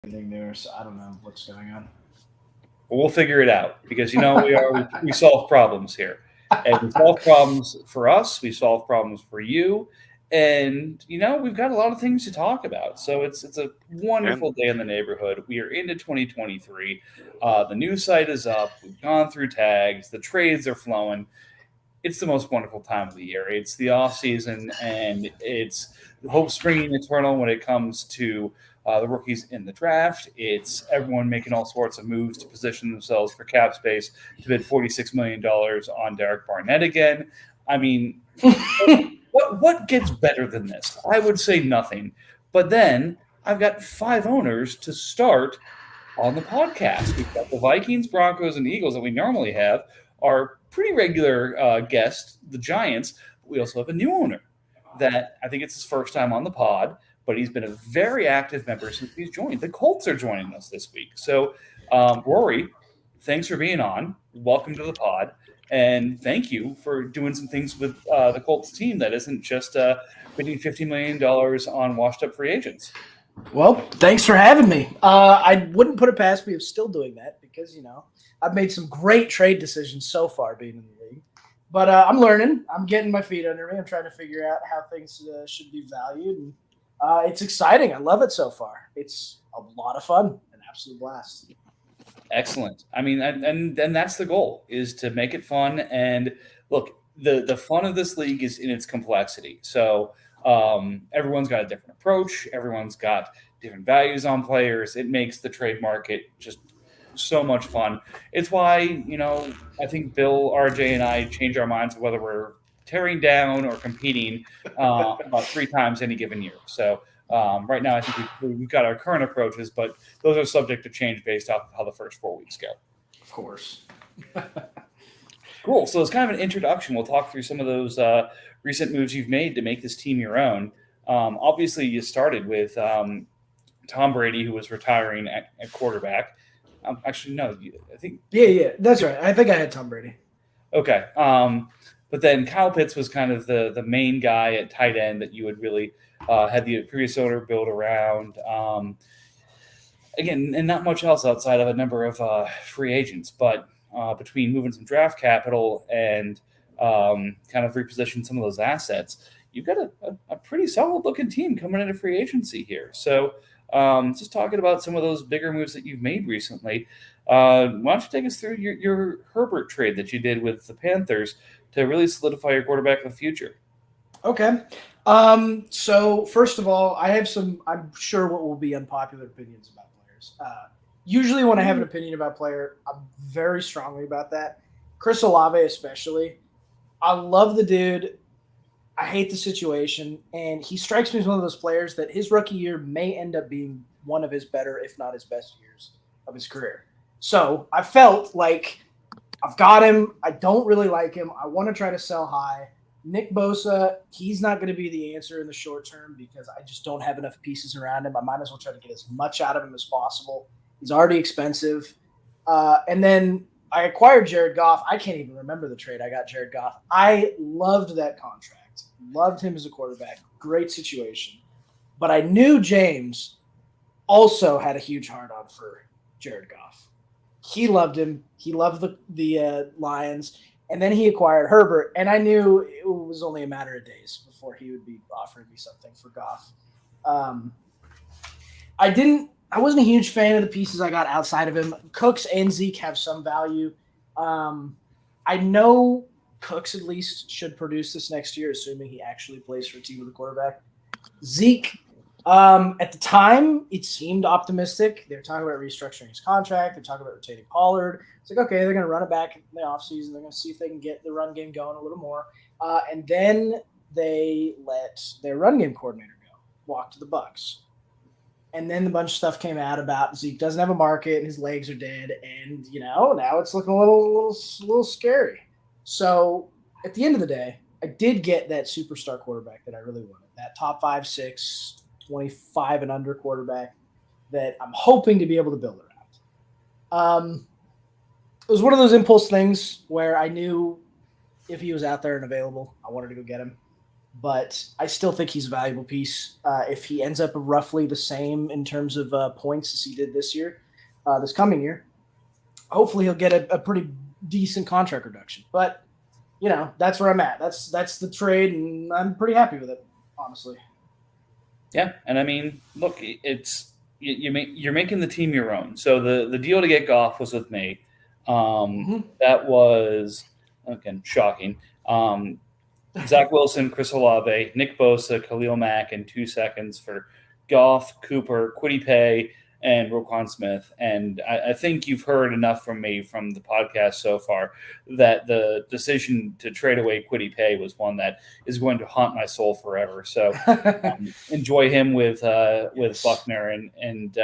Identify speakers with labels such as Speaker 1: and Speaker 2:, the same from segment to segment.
Speaker 1: anything newer, so I don't know what's going on.
Speaker 2: But we'll figure it out because we solve problems here, and we solve problems for us. We solve problems for you, and we've got a lot of things to talk about. So it's a
Speaker 3: And
Speaker 2: wonderful day in the neighborhood. We are into 2023. The new site is up. We've gone through tags. The trades are flowing. It's the most wonderful time of the year. It's the off season, and it's hope springing eternal when it comes to the rookies in the draft. It's everyone making all sorts of moves to position themselves for cap space to bid $46 million on Derek Barnett again. I mean, what gets better than this? I would say nothing. But then I've got 5 owners to start on the podcast. We've got the Vikings, Broncos, and Eagles that we normally have. Our pretty regular guest, the Giants. We also have a new owner that I think it's his first time on the pod, but he's been a very active member since he's joined. The Colts are joining us this week. So, Rory, thanks for being on. Welcome to the pod. And thank you for doing some things with the Colts team that isn't just bidding $50 million on washed up free agents.
Speaker 1: Well, thanks for having me. I wouldn't put it past me of still doing that because, I've made some great trade decisions so far being in the league. But I'm learning. I'm getting my feet under me. I'm trying to figure out how things should be valued. And it's exciting. I love it so far. It's a lot of fun, an absolute blast.
Speaker 2: Excellent. I mean, and that's the goal, is to make it fun. And look, the fun of this league is in its complexity. So everyone's got a different approach. Everyone's got different values on players. It makes the trade market just so much fun. It's why, I think Bill, RJ, and I change our minds of whether we're tearing down or competing about 3 times any given year. So right now, I think we've got our current approaches, but those are subject to change based off of how the first 4 weeks go.
Speaker 1: Of course.
Speaker 2: Cool. So it's kind of an introduction. We'll talk through some of those recent moves you've made to make this team your own. Obviously, you started with Tom Brady, who was retiring at quarterback. Actually, no, I think.
Speaker 1: Yeah, that's right. I think I had Tom Brady.
Speaker 2: Okay. But then Kyle Pitts was kind of the main guy at tight end that you would really had the previous owner build around. Again, and not much else outside of a number of free agents, but between moving some draft capital and kind of reposition some of those assets, you've got a pretty solid looking team coming into free agency here. So just talking about some of those bigger moves that you've made recently, why don't you take us through your Herbert trade that you did with the Panthers to really solidify your quarterback of the future?
Speaker 1: Okay. So first of all, I have I'm sure what will be unpopular opinions about players. Usually when I have an opinion about a player, I'm very strongly about that. Chris Olave especially. I love the dude. I hate the situation. And he strikes me as one of those players that his rookie year may end up being one of his better, if not his best years of his career. So I felt like I've got him. I don't really like him. I want to try to sell high. Nick Bosa, he's not going to be the answer in the short term because I just don't have enough pieces around him. I might as well try to get as much out of him as possible. He's already expensive. And then I acquired Jared Goff. I can't even remember the trade. I got Jared Goff. I loved that contract. Loved him as a quarterback. Great situation. But I knew James also had a huge hard-on for Jared Goff. He loved him. He loved the Lions. And then he acquired Herbert, and I knew it was only a matter of days before he would be offering me something for Goff. I wasn't a huge fan of the pieces I got outside of him. Cooks and Zeke have some value. I know Cooks at least should produce this next year, assuming he actually plays for a team with a quarterback. Zeke, at the time, it seemed optimistic. They're talking about restructuring his contract. They're talking about retaining Pollard. It's like, okay, they're going to run it back in the offseason. They're going to see if they can get the run game going a little more. And then they let their run game coordinator go, walk to the Bucs. And then a bunch of stuff came out about Zeke doesn't have a market and his legs are dead. And, now it's looking a little scary. So at the end of the day, I did get that superstar quarterback that I really wanted, that top 5, 6, 25 and under quarterback that I'm hoping to be able to build around. It was one of those impulse things where I knew if he was out there and available, I wanted to go get him. but I still think he's a valuable piece. If he ends up roughly the same in terms of points as he did this year, this coming year, hopefully he'll get a pretty decent contract reduction. But that's where I'm at. That's the trade, and I'm pretty happy with it, honestly.
Speaker 2: Yeah, and I mean, look, you're making the team your own. So the deal to get Goff was with me. That was, again, shocking. Zach Wilson, Chris Olave, Nick Bosa, Khalil Mack, and 2 seconds for Goff, Cooper, Kwity Paye, and Roquan Smith. And I think you've heard enough from me from the podcast so far that the decision to trade away Kwity Paye was one that is going to haunt my soul forever. So enjoy him with Buckner and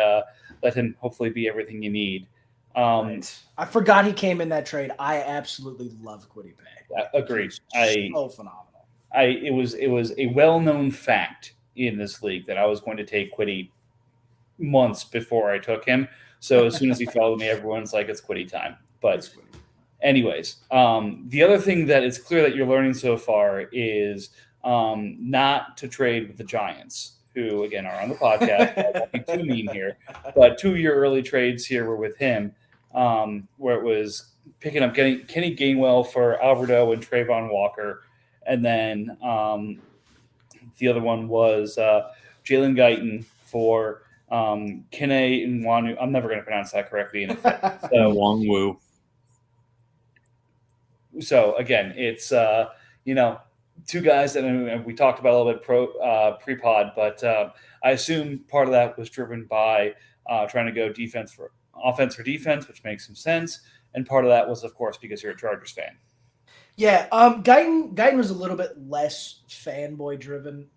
Speaker 2: let him hopefully be everything you need.
Speaker 1: Right. I forgot he came in that trade. I absolutely love Kwity Paye.
Speaker 2: Agreed.
Speaker 1: So phenomenal.
Speaker 2: It was a well-known fact in this league that I was going to take Kwity months before I took him. So as soon as he followed me, everyone's like, it's Kwity time. But anyways, the other thing that is clear that you're learning so far is not to trade with the Giants, who, again, are on the podcast. I won't be too mean here. But 2 of your early trades here were with him, where it was picking up Kenny Gainwell for Alvarado and Trayvon Walker. And then the other one was Jalen Guyton for Kene Nwanu. I'm never going to pronounce that correctly.
Speaker 3: Nwangwu.
Speaker 2: So again, it's two guys that we talked about a little bit pre-pod, but I assume part of that was driven by trying to go offense for defense, which makes some sense, and part of that was, of course, because you're a Chargers fan.
Speaker 1: Yeah, Guyton was a little bit less fanboy driven.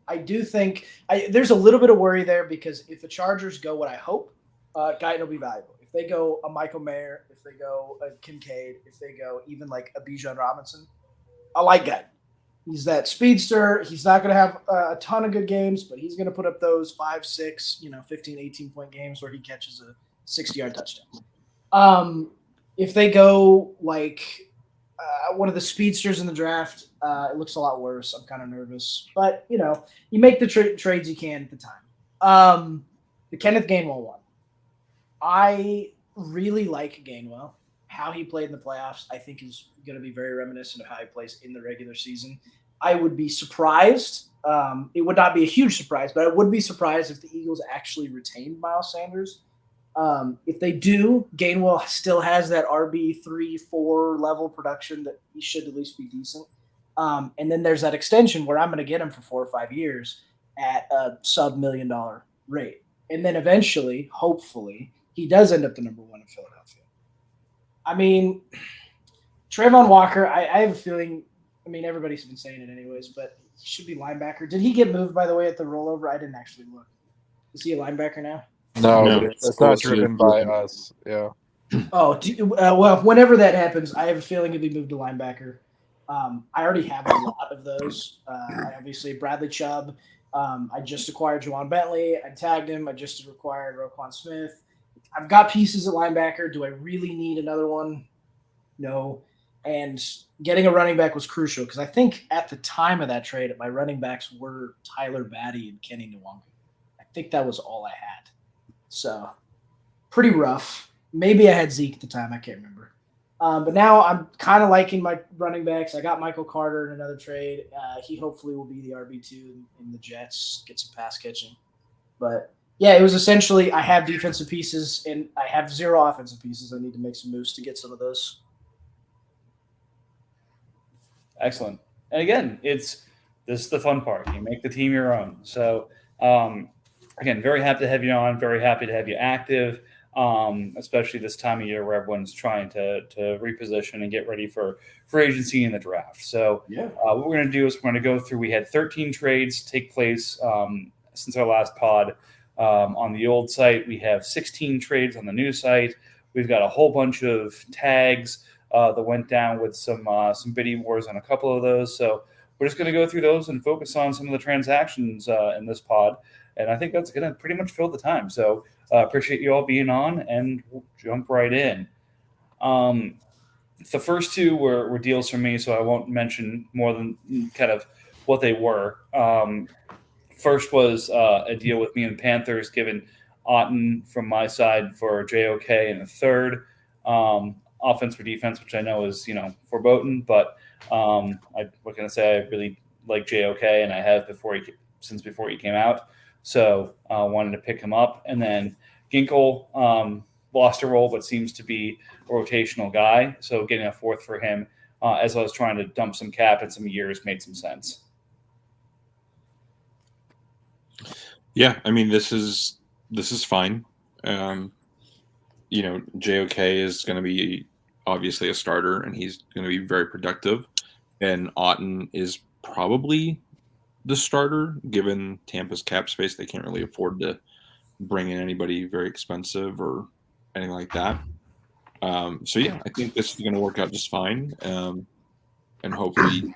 Speaker 1: I do think there's a little bit of worry there because if the Chargers go what I hope, Guyton will be valuable. If they go a Michael Mayer, if they go a Kincaid, if they go even like a Bijan Robinson, I like Guyton. He's that speedster. He's not going to have a ton of good games, but he's going to put up those 5, 6, 15, 18-point games where he catches a 60-yard touchdown. If they go like one of the speedsters in the draft, it looks a lot worse. I'm kind of nervous. But, you make the trades you can at the time. The Kenneth Gainwell one. I really like Gainwell. How he played in the playoffs, I think, is going to be very reminiscent of how he plays in the regular season. I would be surprised. It would not be a huge surprise, but I would be surprised if the Eagles actually retained Miles Sanders. If they do, Gainwell still has that RB 3-4 level production that he should at least be decent. And then there's that extension where I'm going to get him for 4 or 5 years at a sub $1 million rate. And then eventually, hopefully, he does end up the number one in Philadelphia. I mean, Trayvon Walker, I have a feeling, everybody's been saying it anyways, but he should be linebacker. Did he get moved, by the way, at the rollover? I didn't actually look. Is he a linebacker now?
Speaker 4: No, it's not driven by us. Yeah.
Speaker 1: Oh, well, whenever that happens, I have a feeling he'll be moved to linebacker. I already have a lot of those. Obviously, Bradley Chubb. I just acquired Juwan Bentley. I tagged him. I just acquired Roquan Smith. I've got pieces at linebacker. Do I really need another one? No. And getting a running back was crucial because I think at the time of that trade, my running backs were Tyler Batty and Kenny Nwangwu. I think that was all I had. So pretty rough. Maybe I had Zeke at the time. I can't remember. But now I'm kind of liking my running backs. I got Michael Carter in another trade. He hopefully will be the RB2 in the Jets, get some pass catching. But, yeah, it was essentially I have defensive pieces and I have 0 offensive pieces. I need to make some moves to get some of those.
Speaker 2: Excellent. And again, this is the fun part. You make the team your own. So, again, very happy to have you on. Very happy to have you active, especially this time of year where everyone's trying to reposition and get ready for free agency and the draft. So what we're going to do is we're going to go through. We had 13 trades take place since our last pod. On the old site, we have 16 trades on the new site. We've got a whole bunch of tags that went down with some bidding wars on a couple of those. So we're just going to go through those and focus on some of the transactions in this pod. And I think that's going to pretty much fill the time. So appreciate you all being on, and we'll jump right in. The first two were deals for me, so I won't mention more than kind of what they were. First was a deal with me and Panthers, giving Otten from my side for JOK and a third. Offense for defense, which I know is, foreboding, but what can I say? I really like JOK, and I have since before he came out. So wanted to pick him up. And then Ginkle lost a role, but seems to be a rotational guy. So getting a fourth for him, as I was trying to dump some cap in some years, made some sense.
Speaker 3: Yeah, I mean this is fine. JOK is going to be obviously a starter, and he's going to be very productive. And Otten is probably the starter, given Tampa's cap space. They can't really afford to bring in anybody very expensive or anything like that. So yeah, I think this is going to work out just fine. And hopefully,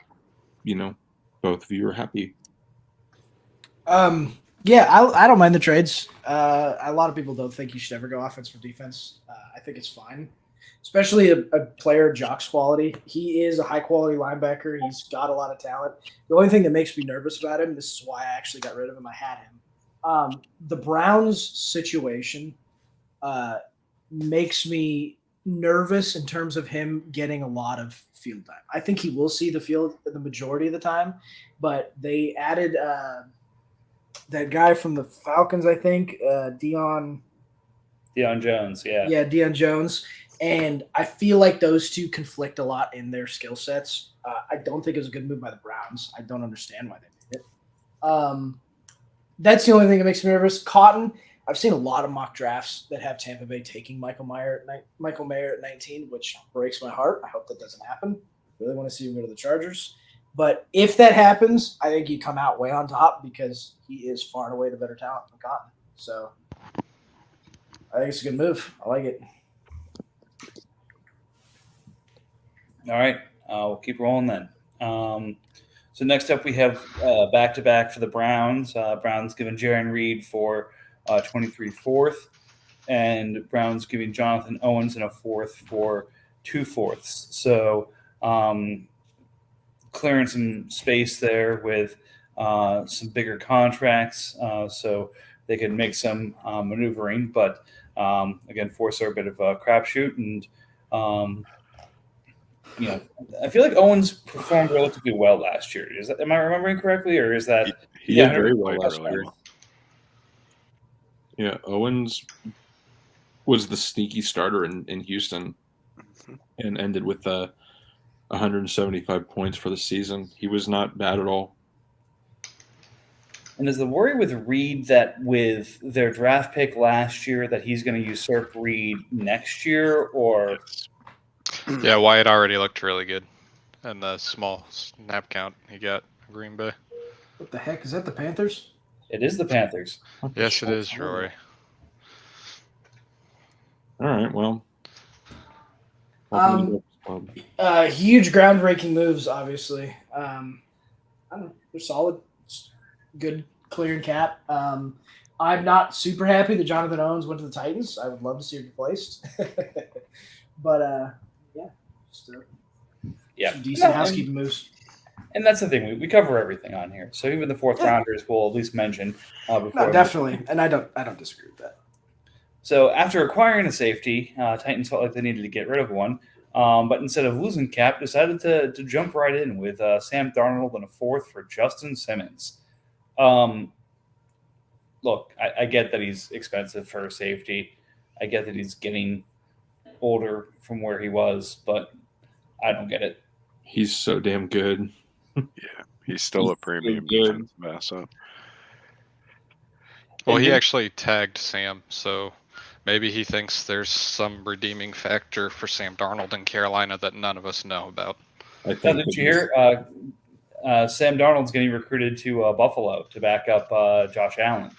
Speaker 3: both of you are happy.
Speaker 1: Yeah, I don't mind the trades. A lot of people don't think you should ever go offense for defense. I think it's fine, especially a player Jock's quality. He is a high-quality linebacker. He's got a lot of talent. The only thing that makes me nervous about him, this is why I actually got rid of him, I had him. The Browns situation makes me nervous in terms of him getting a lot of field time. I think he will see the field the majority of the time, but they added that guy from the Falcons, I think, Deion
Speaker 2: Jones, yeah.
Speaker 1: Yeah, Deion Jones. And I feel like those two conflict a lot in their skill sets. I don't think it was a good move by the Browns. I don't understand why they did it. That's the only thing that makes me nervous. Cotton, I've seen a lot of mock drafts that have Tampa Bay taking Michael Mayer at 19, which breaks my heart. I hope that doesn't happen. Really want to see him go to the Chargers. But if that happens, I think you come out way on top because he is far and away the better talent than Cotton. So I think it's a good move. I like it.
Speaker 2: All right, we'll keep rolling then. So next up, we have back-to-back for the Browns. Browns giving Jaron Reed for 23 fourth, and Browns giving Jonathan Owens and a fourth for 2 fourths. So clearing some space there with some bigger contracts, so they could make some maneuvering. But again, fourths are a bit of a crapshoot, and I feel like Owens performed relatively well last year. Am I remembering correctly, or is that
Speaker 3: he did very well last year? Yeah, Owens was the sneaky starter in Houston, and ended with 175 points for the season. He was not bad at all.
Speaker 2: And is the worry with Reed that with their draft pick last year that he's going to usurp Reed next year, or?
Speaker 5: Yeah, Wyatt already looked really good, and the small snap count he got in Green Bay.
Speaker 1: What the heck? Is that the Panthers?
Speaker 2: It is the Panthers.
Speaker 5: Yes, it is, Rory.
Speaker 3: All right, well.
Speaker 1: Huge groundbreaking moves, obviously. I don't know. They're solid. It's good clearing cap. I'm not super happy that Jonathan Owens went to the Titans. I would love to see him replaced. But, some decent housekeeping moves.
Speaker 2: And that's the thing. We cover everything on here. So even the fourth rounders we'll at least mention. Before
Speaker 1: no, definitely. And I don't disagree with that.
Speaker 2: So after acquiring a safety, Titans felt like they needed to get rid of one. But instead of losing cap, decided to jump right in with Sam Darnold and a fourth for Justin Simmons. Look, I get that he's expensive for a safety. I get that he's getting older from where he was, but I don't get it.
Speaker 3: He's so damn good.
Speaker 4: Yeah, he's still a premium defensive asset.
Speaker 5: Well, he actually tagged Sam, so maybe he thinks there's some redeeming factor for Sam Darnold in Carolina that none of us know about.
Speaker 2: Did you hear? Sam Darnold's getting recruited to Buffalo to back up Josh Allen.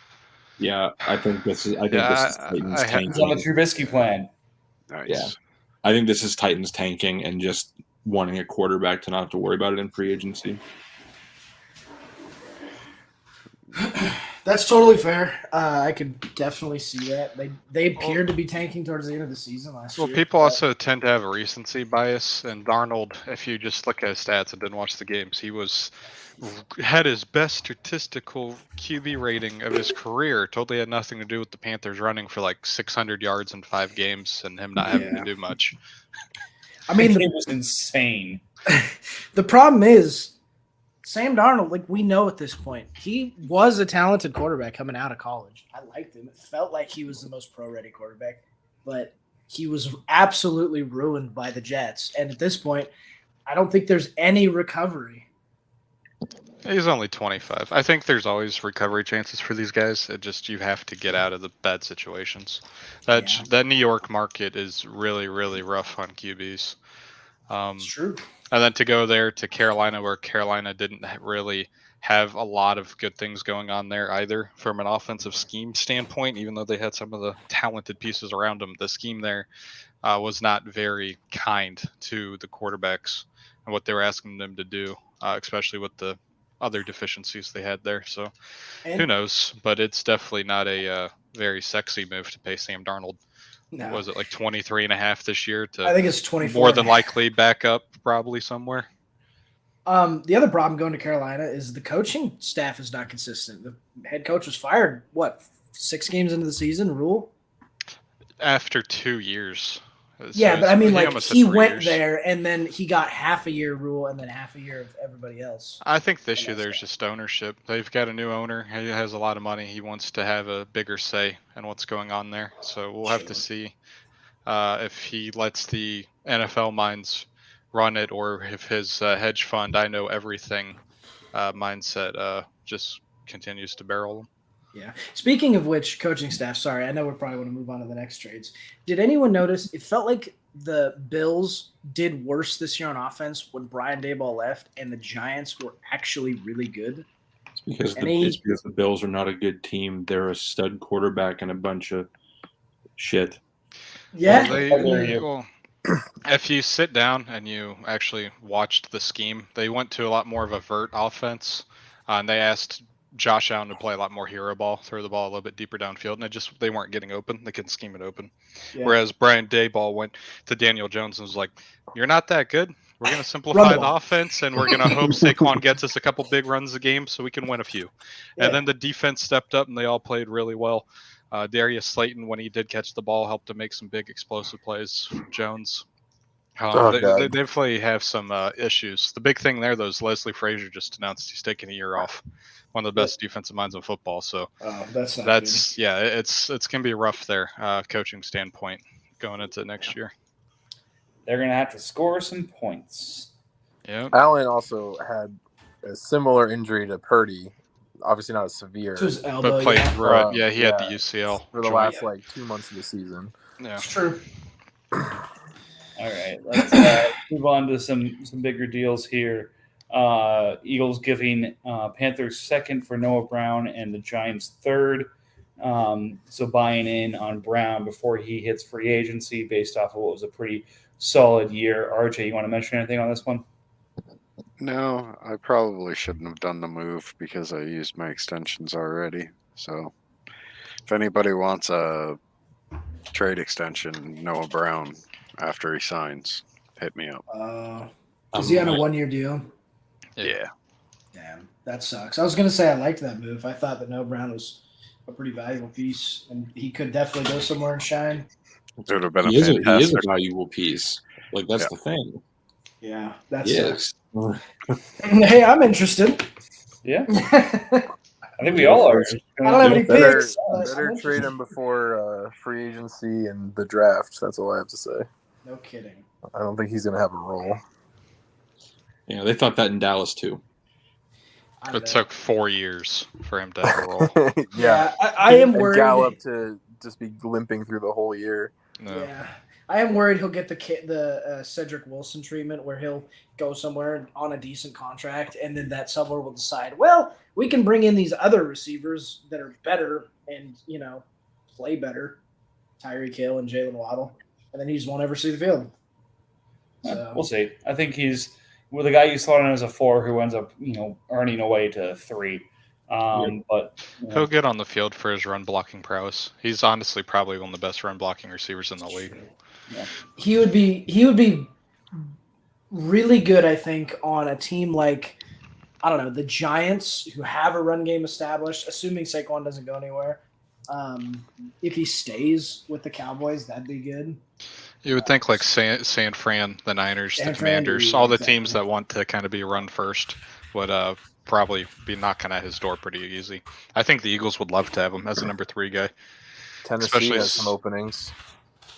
Speaker 3: Yeah, I think this is Titans tanking.
Speaker 2: He's on the Trubisky plan.
Speaker 4: Nice.
Speaker 3: Yeah, I think this is Titans tanking and just wanting a quarterback to not have to worry about it in free agency.
Speaker 1: That's totally fair. I could definitely see that. They appeared to be tanking towards the end of the season last
Speaker 5: Well,
Speaker 1: year.
Speaker 5: people
Speaker 1: but-
Speaker 5: also tend to have a recency bias, and Darnold, if you just look at his stats and didn't watch the games, he had his best statistical QB rating of his career. Totally had nothing to do with the Panthers running for like 600 yards in 5 games and him not having
Speaker 1: Yeah.
Speaker 5: to do much.
Speaker 1: I mean,
Speaker 2: it was insane.
Speaker 1: the problem is Sam Darnold, like we know at this point, he was a talented quarterback coming out of college. I liked him. It felt like he was the most pro-ready quarterback, but he was absolutely ruined by the Jets. And at this point, I don't think there's any recovery.
Speaker 5: He's only 25. I think there's always recovery chances for these guys. It just, you have to get out of the bad situations.
Speaker 1: Yeah.
Speaker 5: That New York market is really, really rough on QBs.
Speaker 1: It's true.
Speaker 5: And then to go there to Carolina, where Carolina didn't really have a lot of good things going on there either from an offensive scheme standpoint, even though they had some of the talented pieces around them. The scheme there was not very kind to the quarterbacks and what they were asking them to do, especially with the other deficiencies they had there. So
Speaker 1: And
Speaker 5: who knows? But it's definitely not a very sexy move to pay Sam Darnold.
Speaker 1: no,
Speaker 5: Was it like 23.5 this year
Speaker 1: I
Speaker 5: to
Speaker 1: think it's 24.
Speaker 5: more than likely back up probably somewhere?
Speaker 1: The other problem going to Carolina is the coaching staff is not consistent. The head coach was fired, 6 games into the season, Rule?
Speaker 5: After 2 years.
Speaker 1: Yeah,
Speaker 5: So
Speaker 1: but I mean,
Speaker 5: he
Speaker 1: like,
Speaker 5: almost had
Speaker 1: he
Speaker 5: 3
Speaker 1: went
Speaker 5: years.
Speaker 1: there, and then he got half a year Rule and then half a year of everybody else.
Speaker 5: I think the issue
Speaker 1: that's
Speaker 5: there is just ownership. They've got a new owner. He has a lot of money. He wants to have a bigger say in what's going on there. So we'll have to see if he lets the NFL minds run it, or if his hedge fund, I know everything mindset just continues to barrel him.
Speaker 1: Yeah. Speaking of which, coaching staff, sorry, I know we probably want to move on to the next trades. Did anyone notice it felt like the Bills did worse this year on offense when Brian Daboll left, and the Giants were actually really good?
Speaker 3: It's because
Speaker 1: Any-
Speaker 3: it's because the Bills are not a good team. They're a stud quarterback and a bunch of shit.
Speaker 1: Yeah.
Speaker 5: Well, if you sit down and you actually watched the scheme, they went to a lot more of a vert offense, and they asked Josh Allen to play a lot more hero ball, throw the ball a little bit deeper downfield, and they weren't getting open. They couldn't scheme it open.
Speaker 1: Yeah.
Speaker 5: Whereas Brian Daboll went to Daniel Jones and was like, "You're not that good. We're going to
Speaker 1: Run
Speaker 5: simplify
Speaker 1: the
Speaker 5: the
Speaker 1: ball."
Speaker 5: offense, and we're going to hope Saquon gets us a couple big runs a game so we can win a few."
Speaker 1: Yeah.
Speaker 5: And then the defense stepped up, and they all played really well. Darius Slayton, when he did catch the ball, helped to make some big explosive plays for Jones. They
Speaker 6: God.
Speaker 5: definitely have some issues. The big thing there, though, is Leslie Frazier just announced he's taking a year off. One of the best defensive minds in football. So
Speaker 1: Oh, that's not
Speaker 5: that's it's gonna be rough there, coaching standpoint going into next year.
Speaker 2: They're going to have to score some points.
Speaker 5: Yeah.
Speaker 6: Allen also had a similar injury to Purdy. Obviously not as severe.
Speaker 1: good. To his elbow,
Speaker 5: But played
Speaker 1: yeah.
Speaker 5: through it. Yeah, he had the
Speaker 6: yeah,
Speaker 5: UCL
Speaker 6: for the
Speaker 5: joint.
Speaker 6: last 2 months of the season.
Speaker 5: Yeah.
Speaker 1: It's true.
Speaker 2: All right, let's move on to some bigger deals here. Eagles giving Panthers second for Noah Brown and the Giants third. So buying in on Brown before he hits free agency based off of what was a pretty solid year. RJ, you want to mention anything on this one?
Speaker 4: No, I probably shouldn't have done the move because I used my extensions already. So if anybody wants a trade extension, Noah Brown, after he signs, hit me up.
Speaker 1: Is he on a 1-year deal?
Speaker 4: Yeah.
Speaker 1: Damn, that sucks. I was gonna say I liked that move. I thought that Noah Brown was a pretty valuable piece, and he could definitely go somewhere and shine.
Speaker 4: It would have been
Speaker 3: He is a
Speaker 4: fantastic.
Speaker 3: valuable piece. Like that's
Speaker 4: Yeah.
Speaker 3: the thing.
Speaker 1: Yeah, that
Speaker 3: Yes.
Speaker 1: sucks. Hey, I'm interested.
Speaker 2: Yeah,
Speaker 1: I
Speaker 2: I think we all are.
Speaker 1: don't have any
Speaker 6: Better,
Speaker 1: picks. but I'm
Speaker 6: better trade
Speaker 1: interested.
Speaker 6: him before free agency and the draft. That's all I have to say.
Speaker 1: No kidding.
Speaker 6: I don't think he's going to have a role.
Speaker 3: Yeah, they thought that in Dallas too.
Speaker 1: I
Speaker 5: It
Speaker 1: don't know.
Speaker 5: took 4 years for him to have a role.
Speaker 1: Yeah, I am
Speaker 6: And
Speaker 1: worried.
Speaker 6: Gallup to just be limping through the whole year.
Speaker 5: No.
Speaker 1: Yeah, I am worried he'll get the Cedric Wilson treatment, where he'll go somewhere on a decent contract, and then that somewhere will decide, well, we can bring in these other receivers that are better and play better, Tyreek Hill and Jalen Waddle, and then he just won't ever see the field. So,
Speaker 2: We'll see. I think he's the guy you slot in as a 4 who ends up, earning away to 3. But
Speaker 5: He'll get on the field for his run blocking prowess. He's honestly probably one of the best run blocking receivers in the league.
Speaker 1: He would be really good, I think, on a team like, I don't know, the Giants, who have a run game established, assuming Saquon doesn't go anywhere. If he stays with the Cowboys, that'd be good.
Speaker 5: You would think like San Fran, the Niners,
Speaker 1: San
Speaker 5: the
Speaker 1: Fran,
Speaker 5: Commanders,
Speaker 1: yeah,
Speaker 5: all the
Speaker 1: exactly.
Speaker 5: teams that want to kind of be run first would probably be knocking at his door pretty easy. I think the Eagles would love to have him as a number 3 guy.
Speaker 6: Tennessee
Speaker 5: Especially
Speaker 6: has
Speaker 5: s-
Speaker 6: some openings.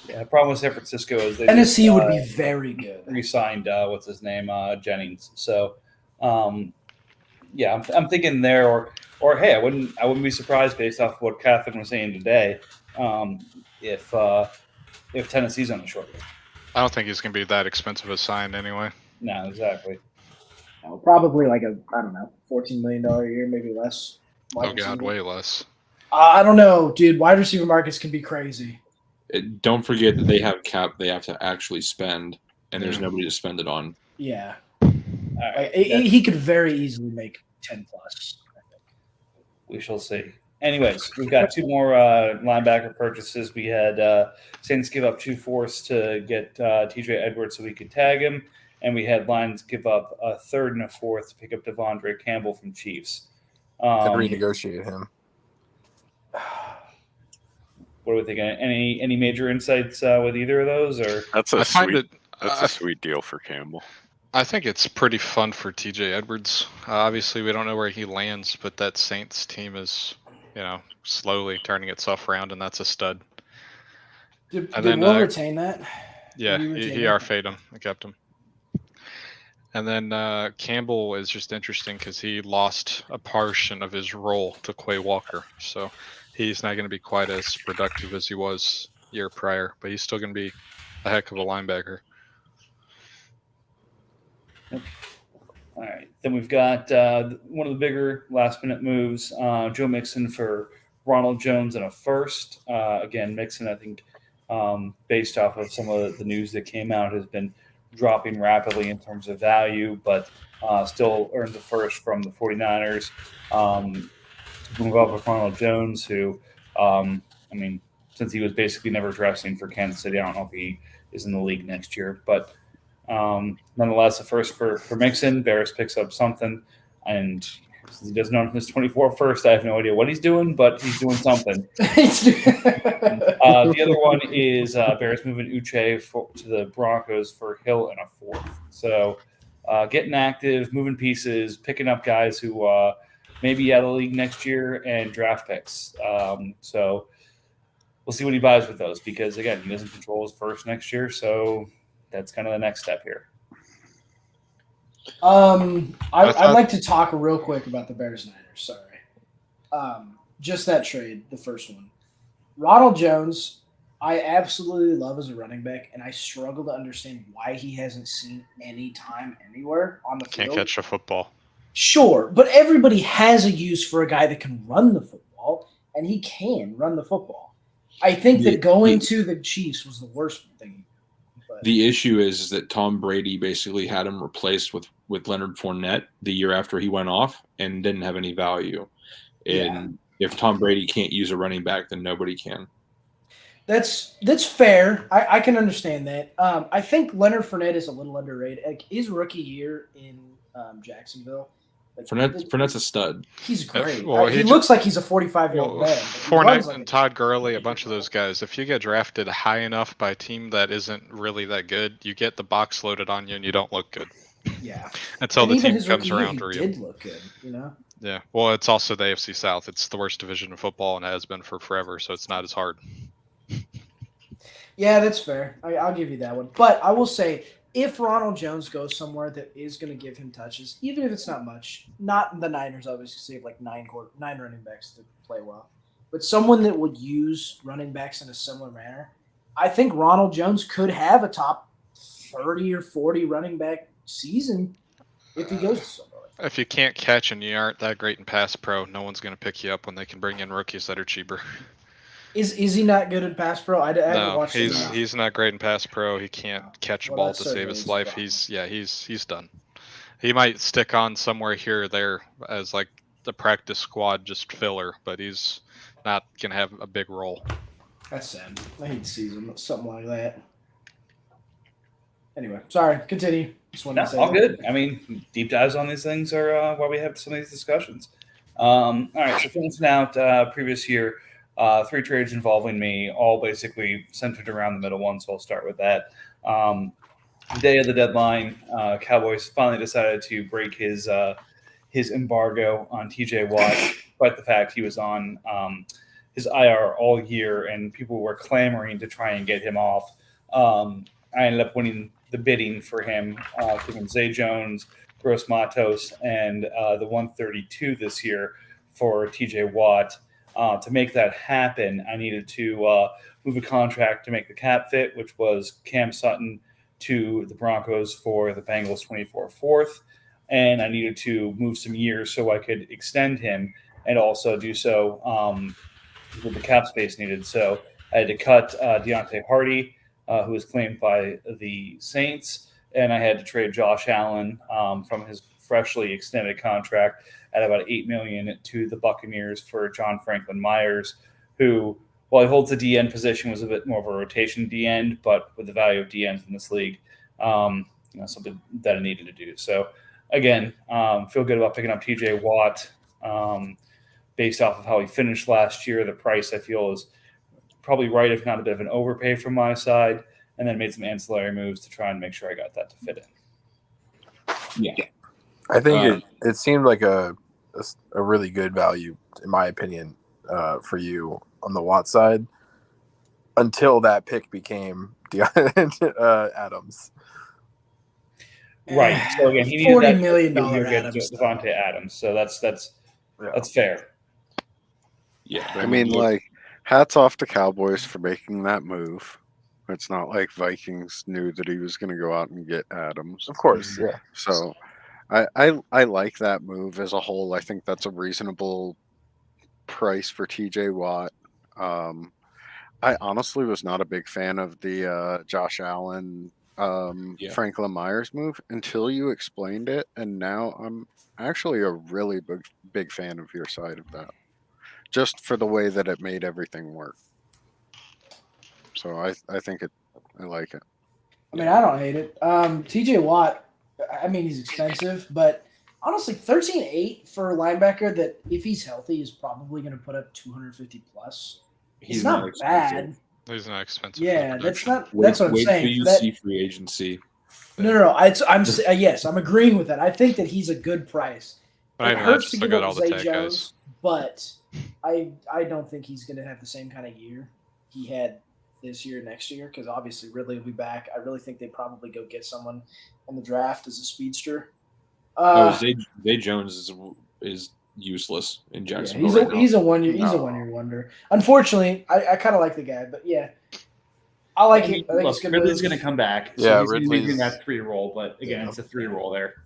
Speaker 2: yeah, the problem with San Francisco is they
Speaker 1: Tennessee
Speaker 2: just,
Speaker 1: would be very good.
Speaker 2: re-signed what's his name, Jennings. So, yeah, I'm thinking there, or hey, I wouldn't be surprised based off what Catherine was saying today, if Tennessee's on the short list.
Speaker 5: I don't think he's going to be that expensive a sign anyway.
Speaker 2: No, exactly.
Speaker 1: Probably like I don't know, $14 million a year, maybe less.
Speaker 5: Oh
Speaker 1: Wide
Speaker 5: God,
Speaker 1: receiver.
Speaker 5: way less.
Speaker 1: I don't know, dude. Wide receiver markets can be crazy.
Speaker 3: Don't forget that they have cap they have to actually spend, and there's
Speaker 5: Yeah.
Speaker 3: nobody to spend it on.
Speaker 1: Yeah,
Speaker 2: All
Speaker 1: like,
Speaker 2: right,
Speaker 1: he could very easily make 10 plus. I think.
Speaker 2: we shall see. Anyways, we've got 2 more linebacker purchases. We had Saints give up 2 fourths to get TJ Edwards so we could tag him, and we had Lions give up a third and a fourth to pick up Devondre Campbell from Chiefs.
Speaker 6: And renegotiate him.
Speaker 2: What are we thinking? Any major insights with either of those, or
Speaker 4: That's a
Speaker 5: I find
Speaker 4: sweet.
Speaker 5: it.
Speaker 4: That's
Speaker 5: I
Speaker 4: a sweet deal for Campbell.
Speaker 5: I think it's pretty fun for TJ Edwards. Obviously, we don't know where he lands, but that Saints team is, slowly turning itself around, and that's a stud.
Speaker 1: Did
Speaker 5: And then,
Speaker 1: Will retain that?
Speaker 5: Yeah,
Speaker 1: Did
Speaker 5: he
Speaker 1: retain him?
Speaker 5: RFA'd him. I kept him. And then Campbell is just interesting because he lost a portion of his role to Quay Walker, so he's not going to be quite as productive as he was year prior, but he's still going to be a heck of a linebacker.
Speaker 2: all right? Then we've got one of the bigger last-minute moves: Joe Mixon for Ronald Jones and a first. Again, Mixon, I think, based off of some of the news that came out, has been dropping rapidly in terms of value, but still earns a first from the 49ers. Move up with Ronald Jones, who, since he was basically never dressing for Kansas City, I don't know if he is in the league next year, but nonetheless, a first for Mixon. Barris picks up something, and since he doesn't own his 24 first, I have no idea what he's doing, but he's doing something. The other one is Bears moving Uche to the Broncos for Hill and a fourth. So getting active, moving pieces, picking up guys who may be out of the league next year, and draft picks. So we'll see what he buys with those because, again, he doesn't control his first next year. So that's kind of the next step here.
Speaker 1: I'd like to talk real quick about the Bears Niners. Sorry. Just that trade, the first one. Ronald Jones, I absolutely love as a running back, and I struggle to understand why he hasn't seen any time anywhere on the
Speaker 5: Can't
Speaker 1: field.
Speaker 5: catch a football.
Speaker 1: Sure, but everybody has a use for a guy that can run the football, and he can run the football. I think that going to the Chiefs was the worst thing. But
Speaker 3: The issue is that Tom Brady basically had him replaced with Leonard Fournette the year after he went off and didn't have any value. And if Tom Brady can't use a running back, then nobody can.
Speaker 1: that's fair. I can understand that. I think Leonard Fournette is a little underrated. Like his rookie year in Jacksonville, like,
Speaker 3: Fournette's a stud.
Speaker 1: he's great.
Speaker 5: well,
Speaker 1: he
Speaker 5: he
Speaker 1: looks like he's a 45-year-old man. but he
Speaker 5: Fournette
Speaker 1: runs like
Speaker 5: and
Speaker 1: a-
Speaker 5: Todd Gurley, a bunch of those guys, if you get drafted high enough by a team that isn't really that good, you get the box loaded on you and you don't look good
Speaker 1: Yeah.
Speaker 5: until
Speaker 1: And
Speaker 5: the
Speaker 1: even
Speaker 5: team
Speaker 1: his
Speaker 5: comes
Speaker 1: rookie year,
Speaker 5: around for
Speaker 1: he
Speaker 5: you.
Speaker 1: did look good, you know?
Speaker 5: Yeah. Well, it's also the AFC South. It's the worst division of football and has been for forever, so it's not as hard.
Speaker 1: Yeah, that's fair. I'll give you that one. But I will say, if Ronald Jones goes somewhere that is going to give him touches, even if it's not much, not the Niners, obviously, have like nine running backs to play well, but someone that would use running backs in a similar manner, I think Ronald Jones could have a top 30 or 40 running back season if he goes somewhere.
Speaker 5: If you can't catch and you aren't that great in pass pro, no one's going to pick you up when they can bring in rookies that are cheaper.
Speaker 1: Is he not good in pass pro? I haven't
Speaker 5: No,
Speaker 1: watched him.
Speaker 5: he's not great in pass pro. He can't catch a
Speaker 1: Well,
Speaker 5: ball
Speaker 1: that's
Speaker 5: to
Speaker 1: certainly
Speaker 5: save his
Speaker 1: his
Speaker 5: life.
Speaker 1: problem.
Speaker 5: He's done. He might stick on somewhere here or there as like the practice squad just filler, but he's not gonna have a big role.
Speaker 1: That's sad. I hate season something like that. Anyway, sorry. Continue. Just wanted
Speaker 2: No,
Speaker 1: to say
Speaker 2: all
Speaker 1: that.
Speaker 2: good. I mean, deep dives on these things are why we have some of these discussions. All right, so finishing out previous year, 3 trades involving me, all basically centered around the middle one. So I'll start with that. Day of the deadline, Cowboys finally decided to break his embargo on TJ Watt, despite the fact he was on his IR all year, and people were clamoring to try and get him off. I ended up winning the bidding for him, giving Zay Jones, Gross Matos, and the 132 this year for TJ Watt. To make that happen, I needed to move a contract to make the cap fit, which was Cam Sutton to the Broncos for the Bengals 24/4. And I needed to move some years so I could extend him and also do so with the cap space needed. So I had to cut Deontay Hardy, who was claimed by the Saints, and I had to trade Josh Allen from his freshly extended contract at about $8 million to the Buccaneers for John Franklin Myers, who, while he holds the DN position, was a bit more of a rotation DN, but with the value of DNs in this league, something that I needed to do. So again, feel good about picking up TJ Watt based off of how he finished last year. The price I feel is probably right, if not a bit of an overpay from my side, and then made some ancillary moves to try and make sure I got that to fit in.
Speaker 3: Yeah.
Speaker 6: I think it seemed like a really good value, in my opinion, for you on the Watt side, until that pick became Adams.
Speaker 2: Right. So again, he needed
Speaker 1: $40
Speaker 2: that
Speaker 1: million
Speaker 2: to get
Speaker 1: Adams.
Speaker 2: Devontae Adams. So that's fair.
Speaker 3: Yeah.
Speaker 4: I mean, like, hats off to Cowboys for making that move. It's not like Vikings knew that he was going to go out and get Adams.
Speaker 6: Of course, yeah.
Speaker 4: So I like that move as a whole. I think that's a reasonable price for TJ Watt. I honestly was not a big fan of the Josh Allen, Franklin Myers move until you explained it, and now I'm actually a really big fan of your side of that, just for the way that it made everything work. So I think I like it.
Speaker 1: I mean, I don't hate it. TJ Watt, I mean, he's expensive, but honestly, 13.8 for a linebacker that, if he's healthy, is probably going to put up 250 plus. He's not bad.
Speaker 5: He's not expensive.
Speaker 1: Yeah, that's not.
Speaker 3: Wait,
Speaker 1: That's what I'm
Speaker 3: wait
Speaker 1: saying.
Speaker 3: till you
Speaker 1: That-
Speaker 3: see free agency.
Speaker 1: No. Yes, I'm agreeing with that. I think that he's a good price.
Speaker 5: But I
Speaker 1: It
Speaker 5: know
Speaker 1: hurts
Speaker 5: that's
Speaker 1: to
Speaker 5: still
Speaker 1: give
Speaker 5: got all
Speaker 1: up
Speaker 5: the
Speaker 1: Zay
Speaker 5: tag
Speaker 1: Jones,
Speaker 5: guys.
Speaker 1: but I don't think he's going to have the same kind of year he had this year, next year, because obviously Ridley will be back. I really think they probably go get someone in the draft as a speedster.
Speaker 3: Zay Jones is useless in
Speaker 1: Yeah,
Speaker 3: Jacksonville.
Speaker 1: he's a 1 year
Speaker 4: No.
Speaker 1: 1 year wonder. Unfortunately, I kind of like the guy, but yeah, I like it. I think it's good.
Speaker 2: Ridley's going to come back. So
Speaker 6: Yeah,
Speaker 2: he's going to be
Speaker 6: Ridley's-
Speaker 2: in that 3 role, but again,
Speaker 1: Yeah.
Speaker 2: it's a 3 role there.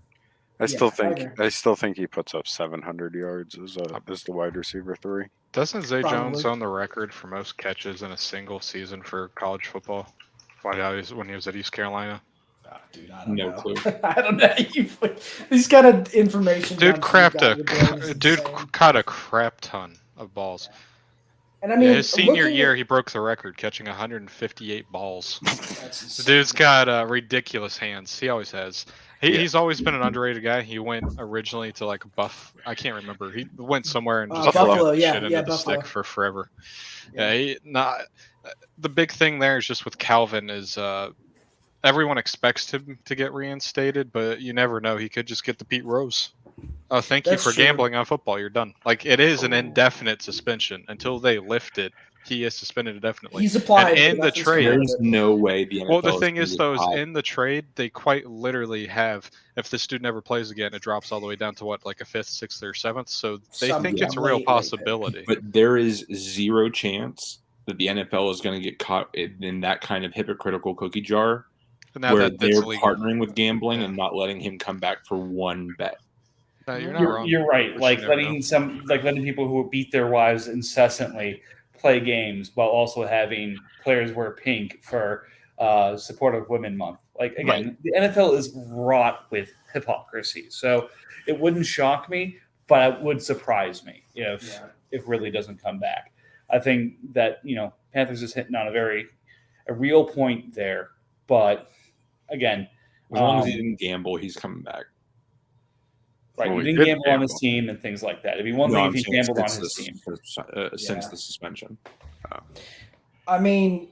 Speaker 4: I still think
Speaker 1: agree.
Speaker 4: he puts up 700 yards as the wide receiver 3.
Speaker 5: Doesn't Zay Jones
Speaker 1: Probably.
Speaker 5: own the record for most catches in a single season for college football? When he was at East Carolina.
Speaker 1: Ah, dude, I don't
Speaker 3: No
Speaker 1: know.
Speaker 3: clue.
Speaker 1: I don't know. These kind of information.
Speaker 5: Dude
Speaker 1: dumps
Speaker 5: crapped
Speaker 1: you've got with them is
Speaker 5: dude
Speaker 1: insane.
Speaker 5: caught a crap ton of balls.
Speaker 1: And I mean,
Speaker 5: Yeah, his senior
Speaker 1: looking
Speaker 5: year,
Speaker 1: at-
Speaker 5: he broke the record, catching 158 balls.
Speaker 1: that's
Speaker 5: The
Speaker 1: insane.
Speaker 5: dude's got ridiculous hands. He always has.
Speaker 4: Yeah.
Speaker 5: He's always been an underrated guy. He went originally to like Buff. I can't remember. He went somewhere and just
Speaker 1: Buffalo,
Speaker 5: shit
Speaker 1: yeah,
Speaker 5: into
Speaker 1: yeah,
Speaker 5: the
Speaker 1: Buffalo.
Speaker 5: stick for forever.
Speaker 1: Yeah.
Speaker 5: The big thing there is just with Calvin is everyone expects him to get reinstated, but you never know. He could just get the Pete Rose. Oh, thank you
Speaker 1: That's
Speaker 5: for
Speaker 1: true.
Speaker 5: gambling on football. You're done. Like it is an indefinite suspension until they lift it. He is suspended indefinitely.
Speaker 1: He's applied.
Speaker 5: And in the
Speaker 1: nothing's
Speaker 5: trade-
Speaker 1: come out of
Speaker 3: There's
Speaker 1: it.
Speaker 3: no way the NFL
Speaker 5: Well, the thing is, though, is
Speaker 3: high.
Speaker 5: in the trade, they quite literally have, if this dude never plays again, it drops all the way down to what, like a 5th, 6th, or 7th. So they
Speaker 1: Some-
Speaker 5: think
Speaker 1: yeah,
Speaker 5: it's a real
Speaker 1: late pick.
Speaker 5: possibility.
Speaker 3: But there is zero chance that the NFL is going to get caught in that kind of hypocritical cookie jar
Speaker 5: But now
Speaker 3: where
Speaker 5: that
Speaker 3: they're
Speaker 5: that's legal.
Speaker 3: partnering with gambling
Speaker 5: Yeah.
Speaker 3: and not letting him come back for one bet.
Speaker 5: No, you're not wrong.
Speaker 2: You're right.
Speaker 5: But
Speaker 2: Like
Speaker 5: you never
Speaker 2: letting people who beat their wives incessantly play games while also having players wear pink for Supportive Women Month. Like again, the NFL is wrought with hypocrisy. So it wouldn't shock me, but it would surprise me if
Speaker 1: Yeah.
Speaker 2: Ridley doesn't come back. I think that Panthers is hitting on a real point there, but again,
Speaker 3: As long as he didn't gamble, he's coming back.
Speaker 2: right,
Speaker 4: Well,
Speaker 2: he
Speaker 4: he
Speaker 2: didn't
Speaker 4: did
Speaker 2: gamble on his
Speaker 4: gamble.
Speaker 2: team and things like that. It'd be one
Speaker 3: No,
Speaker 2: thing
Speaker 3: I'm
Speaker 2: if he
Speaker 3: saying
Speaker 2: gambled on
Speaker 3: since
Speaker 2: his team.
Speaker 3: since
Speaker 1: Yeah.
Speaker 3: the suspension.
Speaker 1: I mean,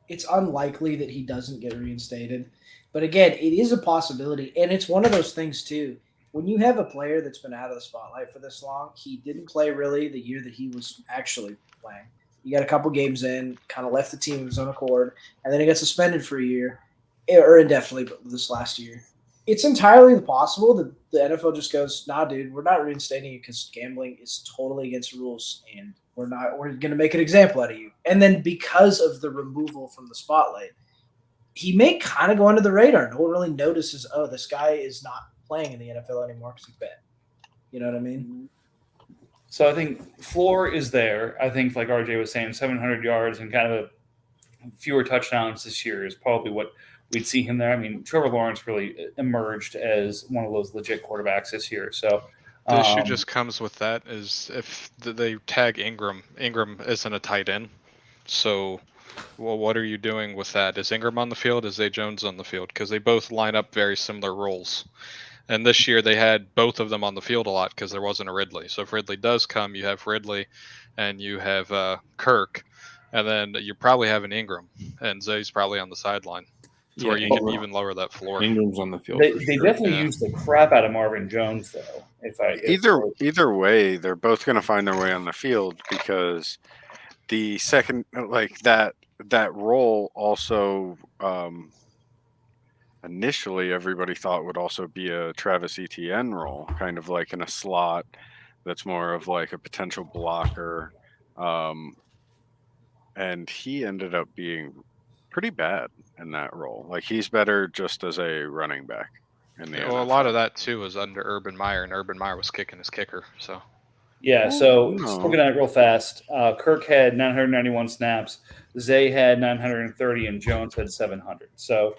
Speaker 1: it's unlikely that he doesn't get reinstated. But again, it is a possibility. And it's one of those things, too. When you have a player that's been out of the spotlight for this long, he didn't play really the year that he was actually playing. He got a couple games in, kind of left the team of his own accord, and then he got suspended for a year, or indefinitely this last year. It's entirely possible that the NFL just goes, nah, dude, we're not reinstating you because gambling is totally against the rules, and we're going to make an example out of you. And then because of the removal from the spotlight, he may kind of go under the radar. No one really notices, oh, this guy is not playing in the NFL anymore because he's bad. You know what I mean?
Speaker 2: So I think floor is there. I think, like RJ was saying, 700 yards and kind of fewer touchdowns this year is probably what we'd see him there. I mean, Trevor Lawrence really emerged as one of those legit quarterbacks this year. So
Speaker 5: The issue just comes with that is if they tag Ingram isn't a tight end. So, well, what are you doing with that? Is Ingram on the field? Is Zay Jones on the field? Because they both line up very similar roles. And this year they had both of them on the field a lot because there wasn't a Ridley. So if Ridley does come, you have Ridley and you have Kirk. And then you probably have an Ingram. And Zay's probably on the sideline. It's where you can even lower that floor.
Speaker 3: Ingram's on the field.
Speaker 2: they
Speaker 3: for sure.
Speaker 2: definitely
Speaker 5: Yeah.
Speaker 2: used the crap out of Marvin Jones, though.
Speaker 4: Either way, they're both going to find their way on the field because the second, like that role also initially everybody thought would also be a Travis Etienne role, kind of like in a slot that's more of like a potential blocker. And he ended up being pretty bad in that role. Like he's better just as a running back. In the
Speaker 5: Well, a
Speaker 4: NFL.
Speaker 5: lot of that too was under Urban Meyer, and Urban Meyer was kicking his kicker. So
Speaker 2: Yeah, so
Speaker 4: no.
Speaker 2: looking at it real fast, Kirk had 991 snaps, Zay had 930, and Jones had 700. So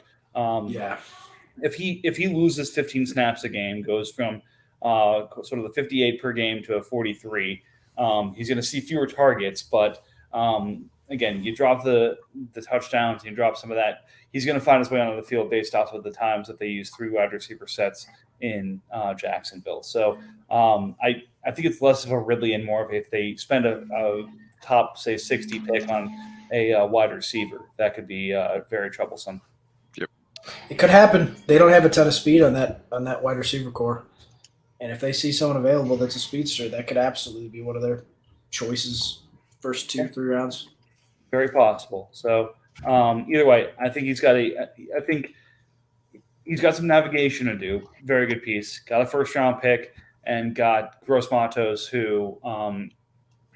Speaker 2: if he loses 15 snaps a game, goes from sort of the 58 per game to a 43, he's going to see fewer targets. But again, you drop the touchdowns, you drop some of that. He's going to find his way onto the field based off of the times that they use 3 wide receiver sets in Jacksonville. So I think it's less of a Ridley and more of if they spend a top, say, 60 pick on a wide receiver, that could be very troublesome.
Speaker 1: It could happen. They don't have a ton of speed on that wide receiver core. And if they see someone available that's a speedster, that could absolutely be one of their choices first 2-3 rounds.
Speaker 2: Very possible. So either way, I think he's got some navigation to do. Very good piece. Got a first round pick and got Gross Matos, who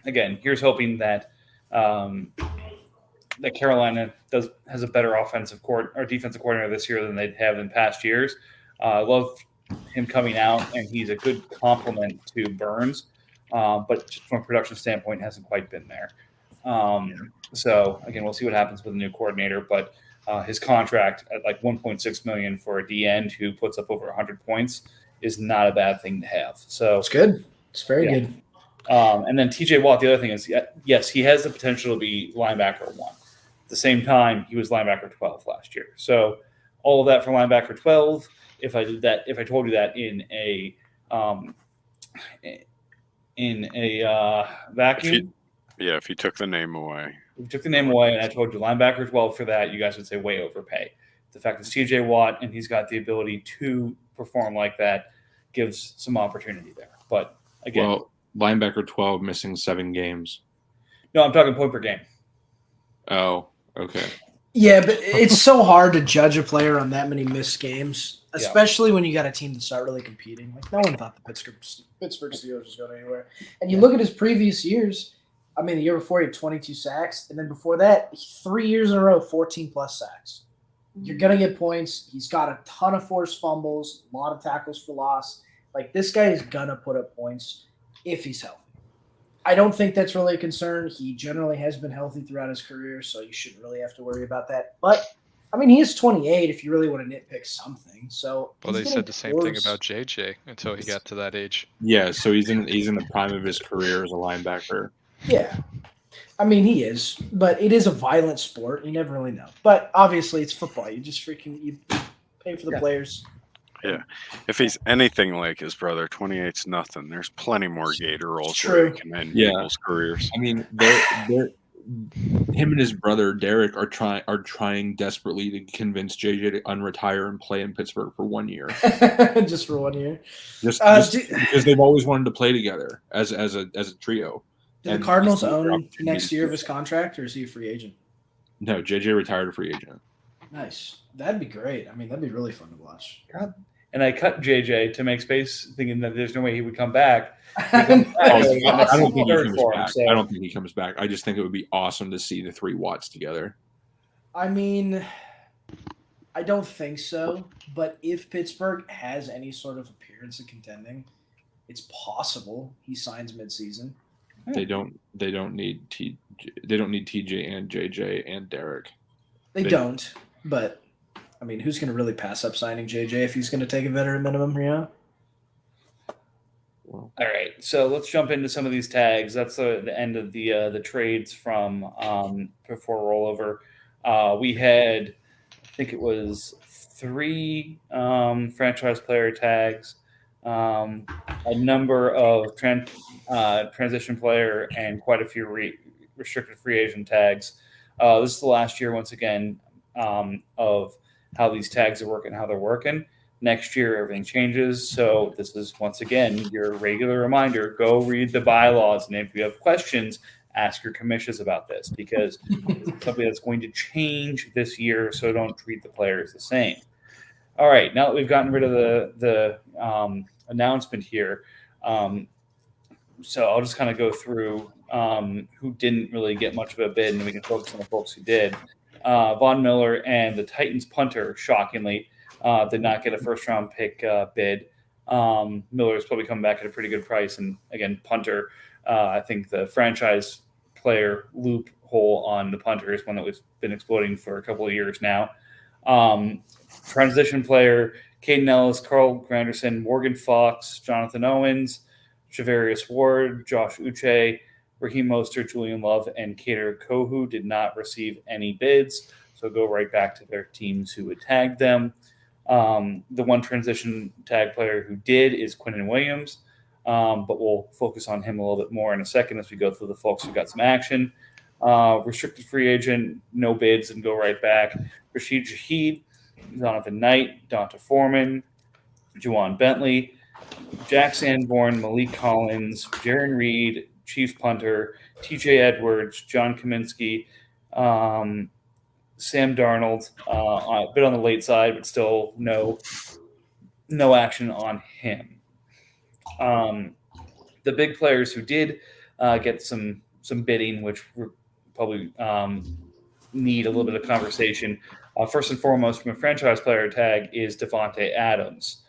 Speaker 2: again, here's hoping that that Carolina has a better defensive coordinator this year than they'd have in past years. I love him coming out, and he's a good complement to Burns, but just from a production standpoint, hasn't quite been there. So again, we'll see what happens with the new coordinator, but his contract at like $1.6 million for a D end who puts up over 100 points is not a bad thing to have. So
Speaker 1: It's good. It's very good.
Speaker 2: and then TJ Watt, the other thing is, yes, he has the potential to be linebacker 1. At the same time, he was linebacker 12 last year. So all of that for linebacker 12. If I told you that in a vacuum,
Speaker 4: If you took the name away.
Speaker 2: if you took the name away and I told you linebacker 12 for that, you guys would say way overpay. The fact that TJ Watt and he's got the ability to perform like that gives some opportunity there. But again,
Speaker 3: Well, linebacker 12 missing 7 games.
Speaker 2: no, I'm talking point per game.
Speaker 3: Oh, okay.
Speaker 1: Yeah, but it's so hard to judge a player on that many missed games, especially when you got a team that's not really competing. Like no one thought the Pittsburgh Steelers was going anywhere. And you look at his previous years. I mean, the year before he had 22 sacks, and then before that, 3 years in a row, 14 plus sacks. You're gonna get points. He's got a ton of forced fumbles, a lot of tackles for loss. Like this guy is gonna put up points if he's healthy. I don't think that's really a concern. He generally has been healthy throughout his career, so you shouldn't really have to worry about that. But I mean, he is 28 if you really want to nitpick something. So
Speaker 5: Well,
Speaker 1: he's
Speaker 5: they
Speaker 1: getting
Speaker 5: said the same thing
Speaker 1: towards-
Speaker 5: about JJ until he got to that age.
Speaker 3: Yeah, so he's in the prime of his career as a linebacker.
Speaker 1: Yeah. I mean, he is, but it is a violent sport. You never really know. But obviously, it's football. You just you pay for the players.
Speaker 4: If he's anything like his brother, 28's nothing. There's plenty more Gator rolls
Speaker 1: True.
Speaker 4: where he can end
Speaker 3: Yeah.
Speaker 4: people's careers.
Speaker 3: I mean, him and his brother Derek are trying desperately to convince JJ to unretire and play in Pittsburgh for 1 year,
Speaker 1: Just for 1 year.
Speaker 3: just
Speaker 1: Do
Speaker 3: because they've always wanted to play together as a trio.
Speaker 1: do the
Speaker 3: And
Speaker 1: Cardinals
Speaker 3: this is their
Speaker 1: own
Speaker 3: opportunity
Speaker 1: next
Speaker 3: to
Speaker 1: year
Speaker 3: do
Speaker 1: of his contract, or is he a free agent?
Speaker 3: No, JJ retired a free agent.
Speaker 1: Nice. That'd be great. I mean, that'd be really fun to watch.
Speaker 2: And I cut JJ to make space, thinking that there's no way he would come back.
Speaker 3: I don't think he
Speaker 2: Third
Speaker 3: comes
Speaker 2: for him,
Speaker 3: back.
Speaker 2: so-
Speaker 3: I don't think he comes back. I just think it would be awesome to see the three Watts together.
Speaker 1: I mean, I don't think so. But if Pittsburgh has any sort of appearance of contending, it's possible he signs midseason.
Speaker 3: They don't need TJ and JJ and Derek.
Speaker 1: They
Speaker 3: They-
Speaker 1: don't. But I mean, who's going to really pass up signing JJ if he's going to take a veteran minimum? Yeah.
Speaker 3: Well,
Speaker 2: All right, so let's jump into some of these tags. That's the end of the trades from before rollover. We had, I think it was 3 franchise player tags, a number of transition player, and quite a few restricted free agent tags. This is the last year, once again, of how these tags are working, how they're working. Next year, everything changes. So this is, once again, your regular reminder. Go read the bylaws. And if you have questions, ask your commissions about this, because it's something that's going to change this year. So don't treat the players the same. All right. Now that we've gotten rid of the announcement here, so I'll just kind of go through who didn't really get much of a bid, and we can focus on the folks who did. Von Miller and the Titans punter, shockingly, did not get a first-round pick bid. Miller's probably come back at a pretty good price. And, again, punter, I think the franchise player loophole on the punter is one that we've been exploiting for a couple of years now. Transition player, Caden Ellis, Carl Granderson, Morgan Fox, Jonathan Owens, Javarius Ward, Josh Uche, Raheem Mostert, Julian Love, and Kader Kohu did not receive any bids. So go right back to their teams who had tagged them. The one transition tag player who did is Quinnen Williams, but we'll focus on him a little bit more in a second as we go through the folks who got some action. Restricted free agent, no bids, and go right back. Rashid Shaheed, Jonathan Knight, Donta Foreman, Juwan Bentley, Jack Sanborn, Malik Collins, Jaron Reed, Chiefs punter, TJ Edwards, John Kaminsky, Sam Darnold, a bit on the late side, but still no action on him. The big players who did get some bidding, which probably need a little bit of conversation. First and foremost, from a franchise player tag, is Devontae Adams.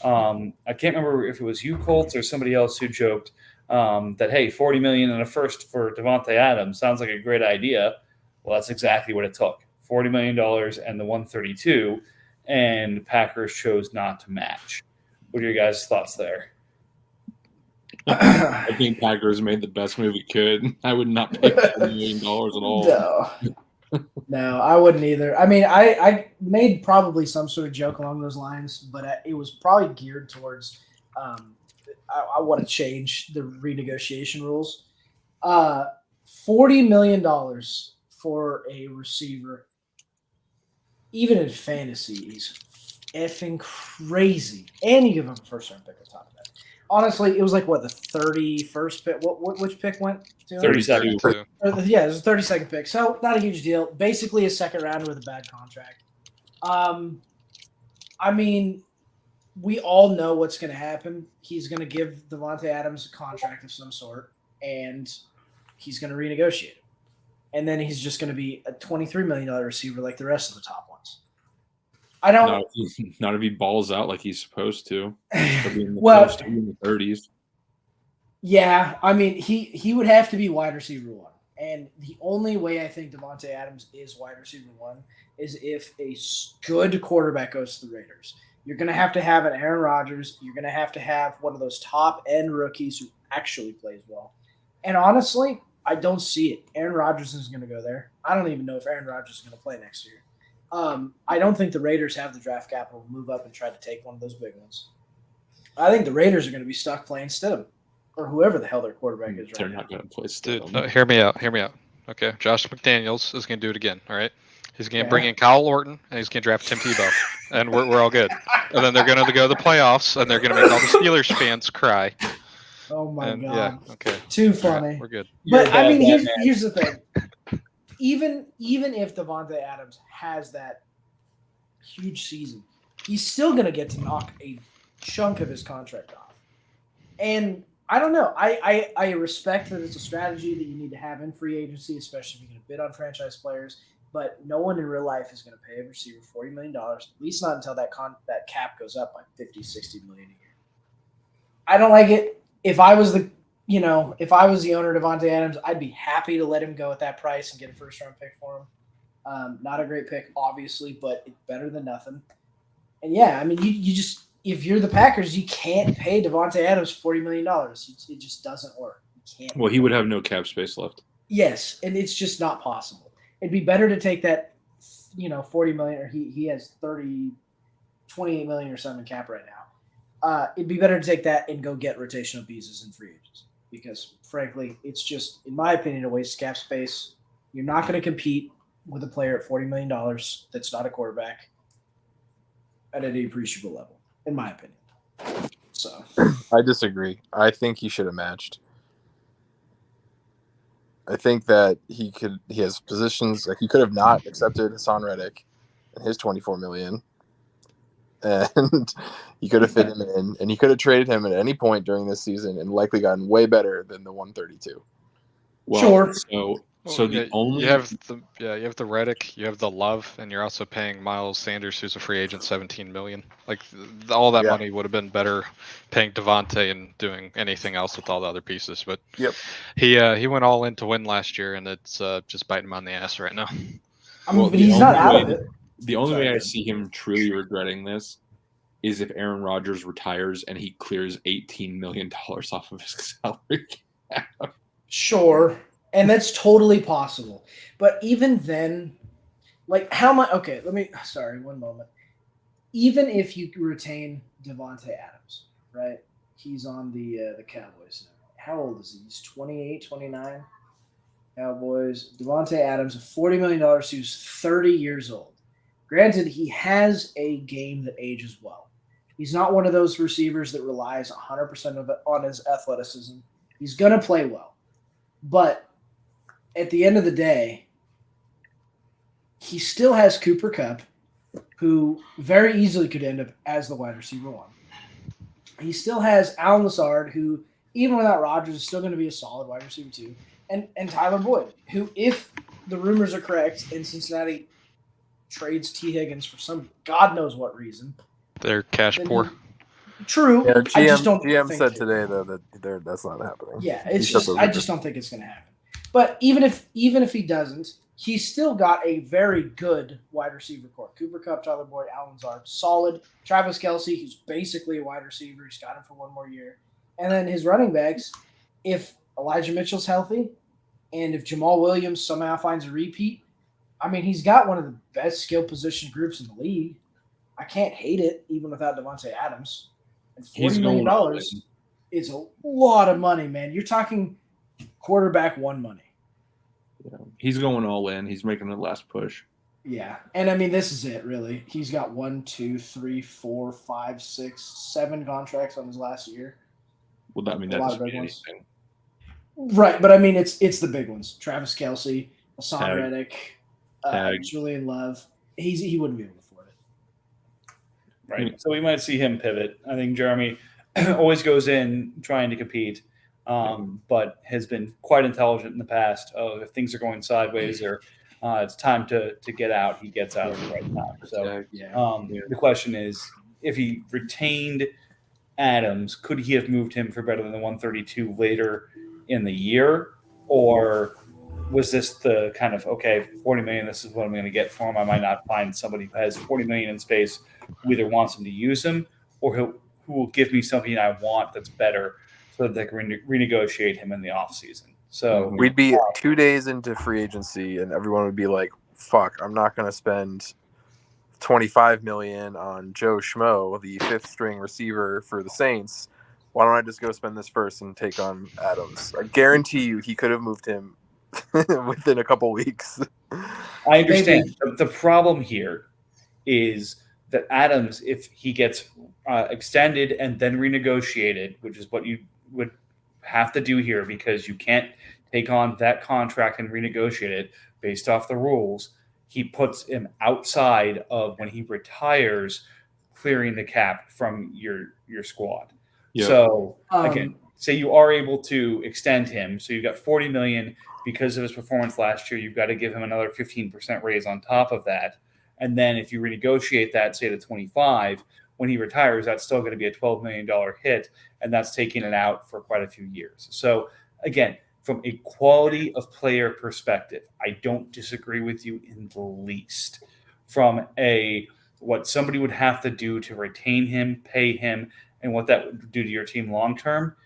Speaker 2: I can't remember if it was you, Colts, or somebody else who joked that, hey, $40 million and a first for Devontae Adams sounds like a great idea. Well, that's exactly what it took. $40 million and the 132, and Packers chose not to match. What are your guys' thoughts there?
Speaker 3: I think Packers made the best move it could. I would not pay $40 million at all.
Speaker 1: No, I wouldn't either. I mean, I made probably some sort of joke along those lines, but it was probably geared towards I want to change the renegotiation rules. $40 million for a receiver, even in fantasy, is effing crazy. And you give him a first-round pick on top of that. Honestly, it was like, what, the 31st pick? Which pick went to him?
Speaker 2: 32.
Speaker 1: Yeah, it was a 32nd pick. So not a huge deal. Basically a second rounder with a bad contract. I mean, we all know what's going to happen. He's going to give Devontae Adams a contract of some sort, and he's going to renegotiate it. And then he's just going to be a $23 million receiver like the rest of the top ones. I don't.
Speaker 3: Not if he balls out like he's supposed to. He'll be in the
Speaker 1: Well,
Speaker 3: first, in the 30s.
Speaker 1: yeah, I mean, he would have to be wide receiver one. And the only way I think Devontae Adams is wide receiver 1 is if a good quarterback goes to the Raiders. You're going to have an Aaron Rodgers. You're going to have one of those top-end rookies who actually plays well. And honestly, I don't see it. Aaron Rodgers is going to go there. I don't even know if Aaron Rodgers is going to play next year. I don't think the Raiders have the draft capital to move up and try to take one of those big ones. I think the Raiders are going to be stuck playing Stidham or whoever the hell their quarterback is.
Speaker 3: They're
Speaker 1: Right
Speaker 3: not going to play
Speaker 5: Dude,
Speaker 3: Stidham.
Speaker 5: hear me out. Okay, Josh McDaniels is going to do it again. All right, he's going to
Speaker 1: Yeah.
Speaker 5: bring in Kyle Orton and he's going to draft Tim Tebow, and we're all good. And then they're going to go to the playoffs and they're going to make all the Steelers fans cry.
Speaker 1: Oh my
Speaker 5: And
Speaker 1: god!
Speaker 5: yeah, okay,
Speaker 1: Too
Speaker 5: all right,
Speaker 1: funny.
Speaker 5: we're good.
Speaker 2: You're a
Speaker 1: But I
Speaker 2: bad
Speaker 1: mean,
Speaker 2: man.
Speaker 1: here's the thing. Even if Devontae Adams has that huge season, he's still going to get to knock a chunk of his contract off. And I don't know. I respect that it's a strategy that you need to have in free agency, especially if you're going to bid on franchise players. But no one in real life is going to pay a receiver $40 million, at least not until that cap goes up by $50-60 million a year. I don't like it. If I was the owner of Devontae Adams, I'd be happy to let him go at that price and get a first-round pick for him. Not a great pick, obviously, but it's better than nothing. And yeah, I mean, you just, if you're the Packers, you can't pay Devontae Adams $40 million. It just doesn't work. You can't.
Speaker 3: Well, he would have no cap space left.
Speaker 1: Yes, and it's just not possible. It'd be better to take that, $40 million, or he has $28 million or something cap right now. It'd be better to take that and go get rotational pieces in free agents because, frankly, it's just, in my opinion, a waste of cap space. You're not going to compete with a player at $40 million that's not a quarterback at any appreciable level, in my opinion. So
Speaker 6: I disagree. I think he should have matched. I think that he has positions like he could have not accepted Hassan Reddick and his $24 million. And he could have fit him in, and he could have traded him at any point during this season and likely gotten way better than the 132.
Speaker 3: Well,
Speaker 1: Sure.
Speaker 3: So the only
Speaker 5: you have the Reddick, you have the Love, and you're also paying Miles Sanders, who's a free agent, $17 million. Like all that
Speaker 6: Yeah.
Speaker 5: money would have been better paying Devontae and doing anything else with all the other pieces. But
Speaker 6: Yep.
Speaker 5: he went all in to win last year, and it's just biting him on the ass right now.
Speaker 1: I mean,
Speaker 3: Well,
Speaker 1: but
Speaker 3: the
Speaker 1: he's not
Speaker 3: only
Speaker 1: out of
Speaker 3: way-
Speaker 1: it.
Speaker 3: the only
Speaker 1: Sorry,
Speaker 3: way I
Speaker 1: man.
Speaker 3: see him truly regretting this is if Aaron Rodgers retires and he clears $18 million off of his salary.
Speaker 1: Sure. And that's totally possible. But even then, like how much okay, one moment. Even if you retain Devontae Adams, right? He's on the Cowboys now. How old is he? He's 28, 29. Cowboys. Devontae Adams, $40 million, who's 30 years old. Granted, he has a game that ages well. He's not one of those receivers that relies 100% of it on his athleticism. He's going to play well. But at the end of the day, he still has Cooper Kupp, who very easily could end up as the wide receiver 1. He still has Alan Lazard, who, even without Rodgers, is still going to be a solid wide receiver 2. And Tyler Boyd, who, if the rumors are correct and Cincinnati trades T. Higgins for some God knows what reason.
Speaker 5: They're cash
Speaker 1: then
Speaker 5: poor.
Speaker 1: True.
Speaker 6: Yeah,
Speaker 1: I just don't
Speaker 6: GM
Speaker 1: think
Speaker 6: said
Speaker 1: it-
Speaker 6: today though that that's not happening.
Speaker 1: Yeah,
Speaker 6: He
Speaker 1: it's
Speaker 6: said
Speaker 1: just
Speaker 6: those
Speaker 1: I
Speaker 6: are
Speaker 1: just don't think it's going to happen. But even if he doesn't, he's still got a very good wide receiver core. Cooper Kupp, Tyler Boyd, Alan Lazard, solid. Travis Kelce, who's basically a wide receiver. He's got him for one more year. And then his running backs, if Elijah Mitchell's healthy and if Jamal Williams somehow finds a repeat, I mean, he's got one of the best skill position groups in the league. I can't hate it, even without Devontae Adams. And
Speaker 3: He's
Speaker 1: $40 million
Speaker 3: going all in.
Speaker 1: is a lot of money, man. You're talking quarterback 1 money.
Speaker 3: He's going all in. He's making the last push.
Speaker 1: Yeah. And I mean, this is it, really. He's got 1, 2, 3, 4, 5, 6, 7 contracts on his last year.
Speaker 3: Well, I mean,
Speaker 1: A
Speaker 3: that
Speaker 1: lot
Speaker 3: doesn't
Speaker 1: of big
Speaker 3: mean
Speaker 1: ones.
Speaker 3: anything.
Speaker 1: Right. But I mean, it's the big ones. Travis Kelce, Hassan
Speaker 3: Tag.
Speaker 1: Reddick,
Speaker 3: Tag.
Speaker 1: Julian Love. He wouldn't be able to afford it.
Speaker 2: Right. So we might see him pivot. I think Jeremy always goes in trying to compete, but has been quite intelligent in the past. If things are going sideways or it's time to get out, he gets out at the right time. So
Speaker 1: Yeah.
Speaker 2: the question is, if he retained Adams, could he have moved him for better than the 132 later in the year? Or was this the kind of, okay, 40 million, this is what I'm going to get for him? I might not find somebody who has 40 million in space who either wants him to use him or who will give me something I want that's better so that they can renegotiate him in the offseason. So
Speaker 6: We'd be 2 days into free agency, and everyone would be like, "Fuck, I'm not going to spend 25 million on Joe Schmo, the fifth string receiver for the Saints. Why don't I just go spend this first and take on Adams?" I guarantee you, he could have moved him within a couple weeks.
Speaker 2: I understand. The problem here is that Adams, if he gets extended and then renegotiated, which is what you would have to do here because you can't take on that contract and renegotiate it based off the rules, he puts him outside of when he retires, clearing the cap from your squad.
Speaker 3: Yep.
Speaker 2: So again, say you are able to extend him, so you've got 40 million because of his performance last year. You've got to give him another 15% raise on top of that, and then if you renegotiate that, say to 25, when he retires, that's still going to be a $12 million hit, and that's taking it out for quite a few years. So again, from a quality of player perspective, I don't disagree with you in the least. From what somebody would have to do to retain him, pay him, and what that would do to your team long term.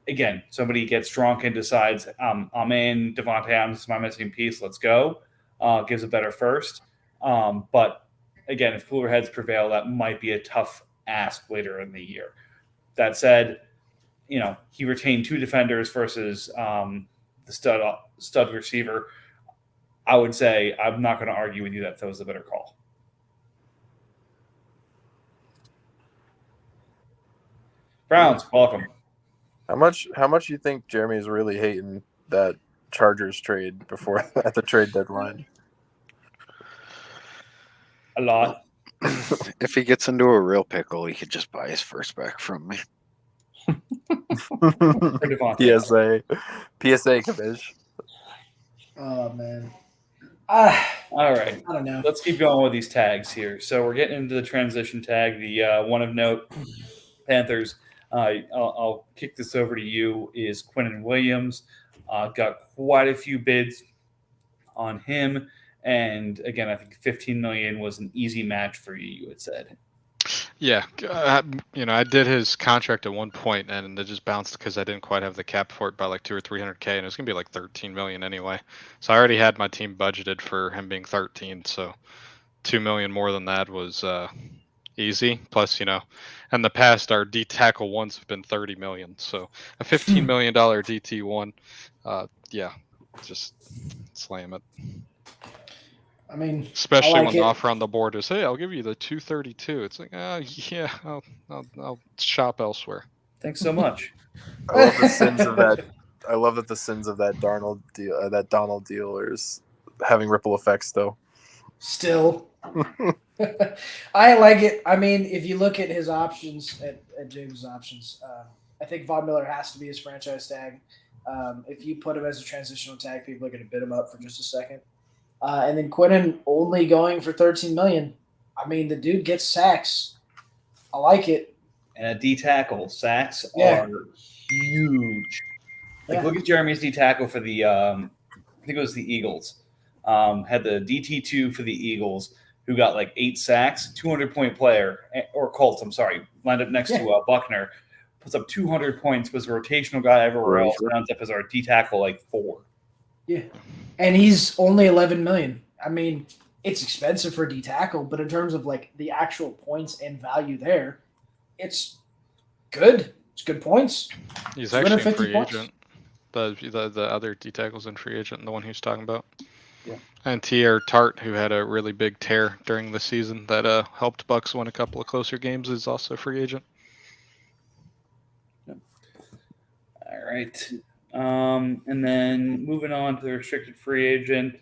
Speaker 2: Again, somebody gets drunk and decides, I'm in, Devontae Adams is my missing piece, let's go. Gives a better first. But again, if cooler heads prevail, that might be a tough ask later in the year. That said, he retained 2 defenders versus the stud receiver. I would say I'm not going to argue with you that was a better call. Browns, welcome.
Speaker 6: How much you think Jeremy is really hating that Chargers trade before at the trade deadline?
Speaker 2: A lot.
Speaker 4: If he gets into a real pickle, he could just buy his first back from me.
Speaker 6: PSA Kavish.
Speaker 1: Oh man.
Speaker 2: All right.
Speaker 1: I don't know.
Speaker 2: Let's keep going with these tags here. So we're getting into the transition tag. The one of note, Panthers. I'll kick this over to you. Is Quinnen Williams. Got quite a few bids on him. And again, I think 15 million was an easy match for you, you had said.
Speaker 5: Yeah, I did his contract at one point, and it just bounced because I didn't quite have the cap for it by like 200 or 300K, and it was gonna be like 13 million anyway. So I already had my team budgeted for him being 13, so 2 million more than that was easy. Plus, in the past, our D tackle ones have been 30 million, so a $15 million DT one, just slam it.
Speaker 1: I mean,
Speaker 5: especially when the offer on the board is, hey, I'll give you the 232. It's like, yeah, I'll shop elsewhere.
Speaker 2: Thanks so much.
Speaker 6: I love the sins of that. I love that the sins of that Darnold deal, that Donald deal, is having ripple effects though.
Speaker 1: Still, I like it. I mean, if you look at his options, at James' options, I think Von Miller has to be his franchise tag. If you put him as a transitional tag, people are going to bid him up for just a second. And then Quinnen only going for 13 million. I mean, the dude gets sacks. I like it.
Speaker 2: And a D tackle, sacks are huge. Look at Jeremy's D tackle for the I think it was the Eagles. Had the DT2 for the Eagles, who got like 8 sacks, 200-point player, or Colts, I'm sorry, lined up next to Buckner, puts up 200 points, was a rotational guy everywhere else, rounds up as our D tackle like 4.
Speaker 1: Yeah. And he's only 11 million. I mean, it's expensive for D tackle, but in terms of like the actual points and value there, it's good. It's good points.
Speaker 5: He's actually a free
Speaker 1: points.
Speaker 5: agent. The other D tackle's in free agent, the one he's talking about.
Speaker 2: Yeah.
Speaker 5: And Tier Tart, who had a really big tear during the season that helped Bucks win a couple of closer games, is also a free agent.
Speaker 2: All right. And then moving on to the restricted free agent,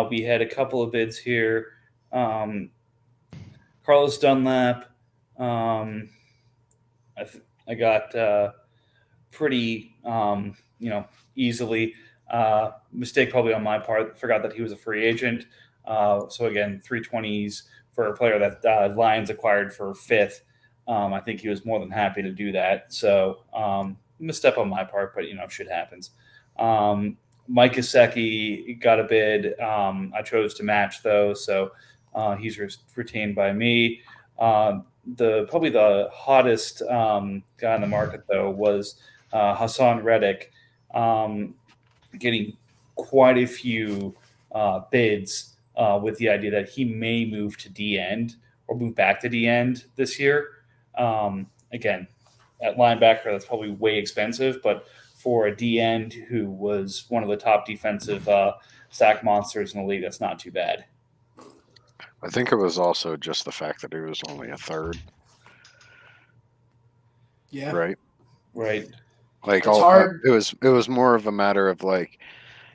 Speaker 2: we had a couple of bids here. Carlos Dunlap, I got pretty, easily. Mistake probably on my part. Forgot that he was a free agent. So again, 320s for a player that Lions acquired for 5th. I think he was more than happy to do that. So misstep on my part, but shit happens. Mike Gesicki got a bid. I chose to match though, so he's retained by me. Probably the hottest guy in the market though was Hassan Reddick, getting quite a few bids with the idea that he may move to D end or move back to D end this year. Again, at linebacker, that's probably way expensive, but for a D end who was one of the top defensive sack monsters in the league, that's not too bad.
Speaker 4: I think it was also just the fact that he was only a third,
Speaker 1: Yeah.
Speaker 4: right?
Speaker 2: Right.
Speaker 4: Like
Speaker 1: It's hard.
Speaker 4: it was more of a matter of like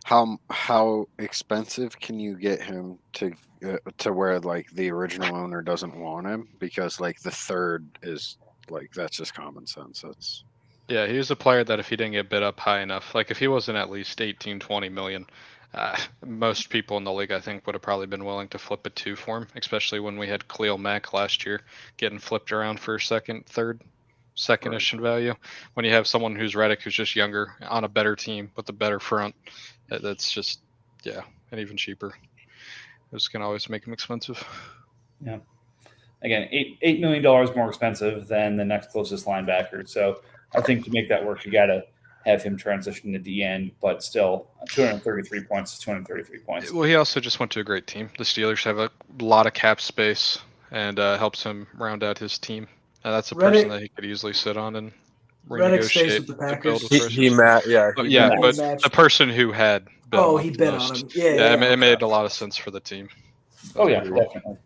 Speaker 4: how expensive can you get him to where like the original owner doesn't want him, because like the third is like, that's just common sense. That's
Speaker 5: Yeah, he was a player that if he didn't get bid up high enough, like if he wasn't at least 18, 20 million, most people in the league, I think, would have probably been willing to flip it to for him, especially when we had Khalil Mack last year getting flipped around for second-ish in value. When you have someone who's Reddick, who's just younger, on a better team with a better front, that's just, yeah, and even cheaper. It's going to always make him expensive.
Speaker 2: Yeah. Again, $8 million more expensive than the next closest linebacker. So I think to make that work, you got to have him transition to D end, but still 233 points is 233 points.
Speaker 5: Well, he also just went to a great team. The Steelers have a lot of cap space and helps him round out his team. That's a person that he could easily sit on and
Speaker 1: Reddick stays
Speaker 5: renegotiate
Speaker 1: with the
Speaker 5: to
Speaker 1: Packers.
Speaker 5: build with
Speaker 6: He
Speaker 5: Richardson.
Speaker 6: Matt, yeah,
Speaker 5: But
Speaker 6: he
Speaker 5: yeah,
Speaker 6: matched.
Speaker 5: but
Speaker 1: matched.
Speaker 5: the person who had bid him
Speaker 1: He
Speaker 5: up the
Speaker 1: bet on
Speaker 5: most.
Speaker 1: him. Yeah,
Speaker 5: It made a lot of sense for the team.
Speaker 2: Oh, yeah, definitely.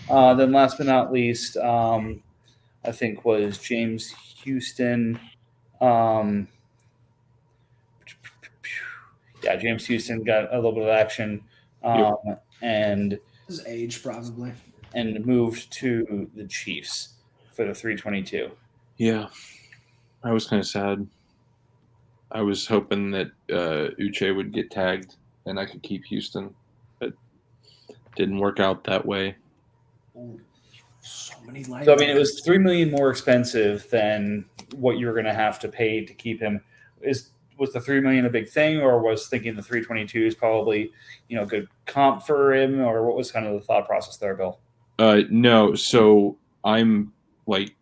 Speaker 2: Then last but not least, I think was James Houston. James Houston got a little bit of action and
Speaker 1: His age, probably.
Speaker 2: moved to the Chiefs for the 322.
Speaker 3: Yeah, I was kind of sad. I was hoping that Uche would get tagged and I could keep Houston, but didn't work out that way.
Speaker 1: So many linebackers.
Speaker 2: So I mean, it was $3 million more expensive than what you were going to have to pay to keep him. Was the $3 million a big thing, or was thinking the 322 is probably good comp for him, or what was kind of the thought process there, Bill?
Speaker 3: No, so I'm like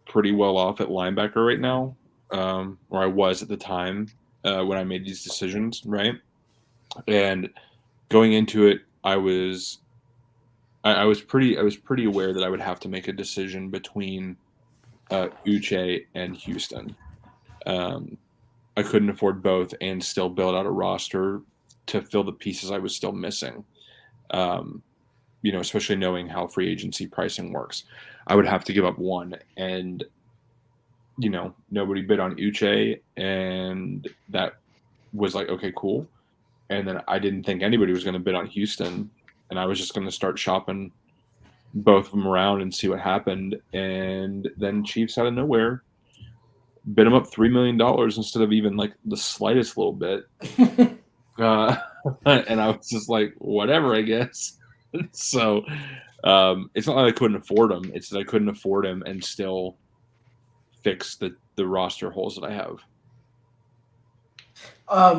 Speaker 3: pretty well off at linebacker right now, or I was at the time when I made these decisions, right? And going into it, I was pretty aware that I would have to make a decision between Uche and Houston. I couldn't afford both and still build out a roster to fill the pieces I was still missing. Especially knowing how free agency pricing works, I would have to give up one, and nobody bid on Uche, and that was like, okay, cool. And then I didn't think anybody was going to bid on Houston, and I was just going to start shopping both of them around and see what happened. And then Chiefs out of nowhere bid them up $3 million instead of even like the slightest little bit. And I was just like, whatever, I guess. So it's not that I couldn't afford him. It's that I couldn't afford him and still fix the roster holes that I have.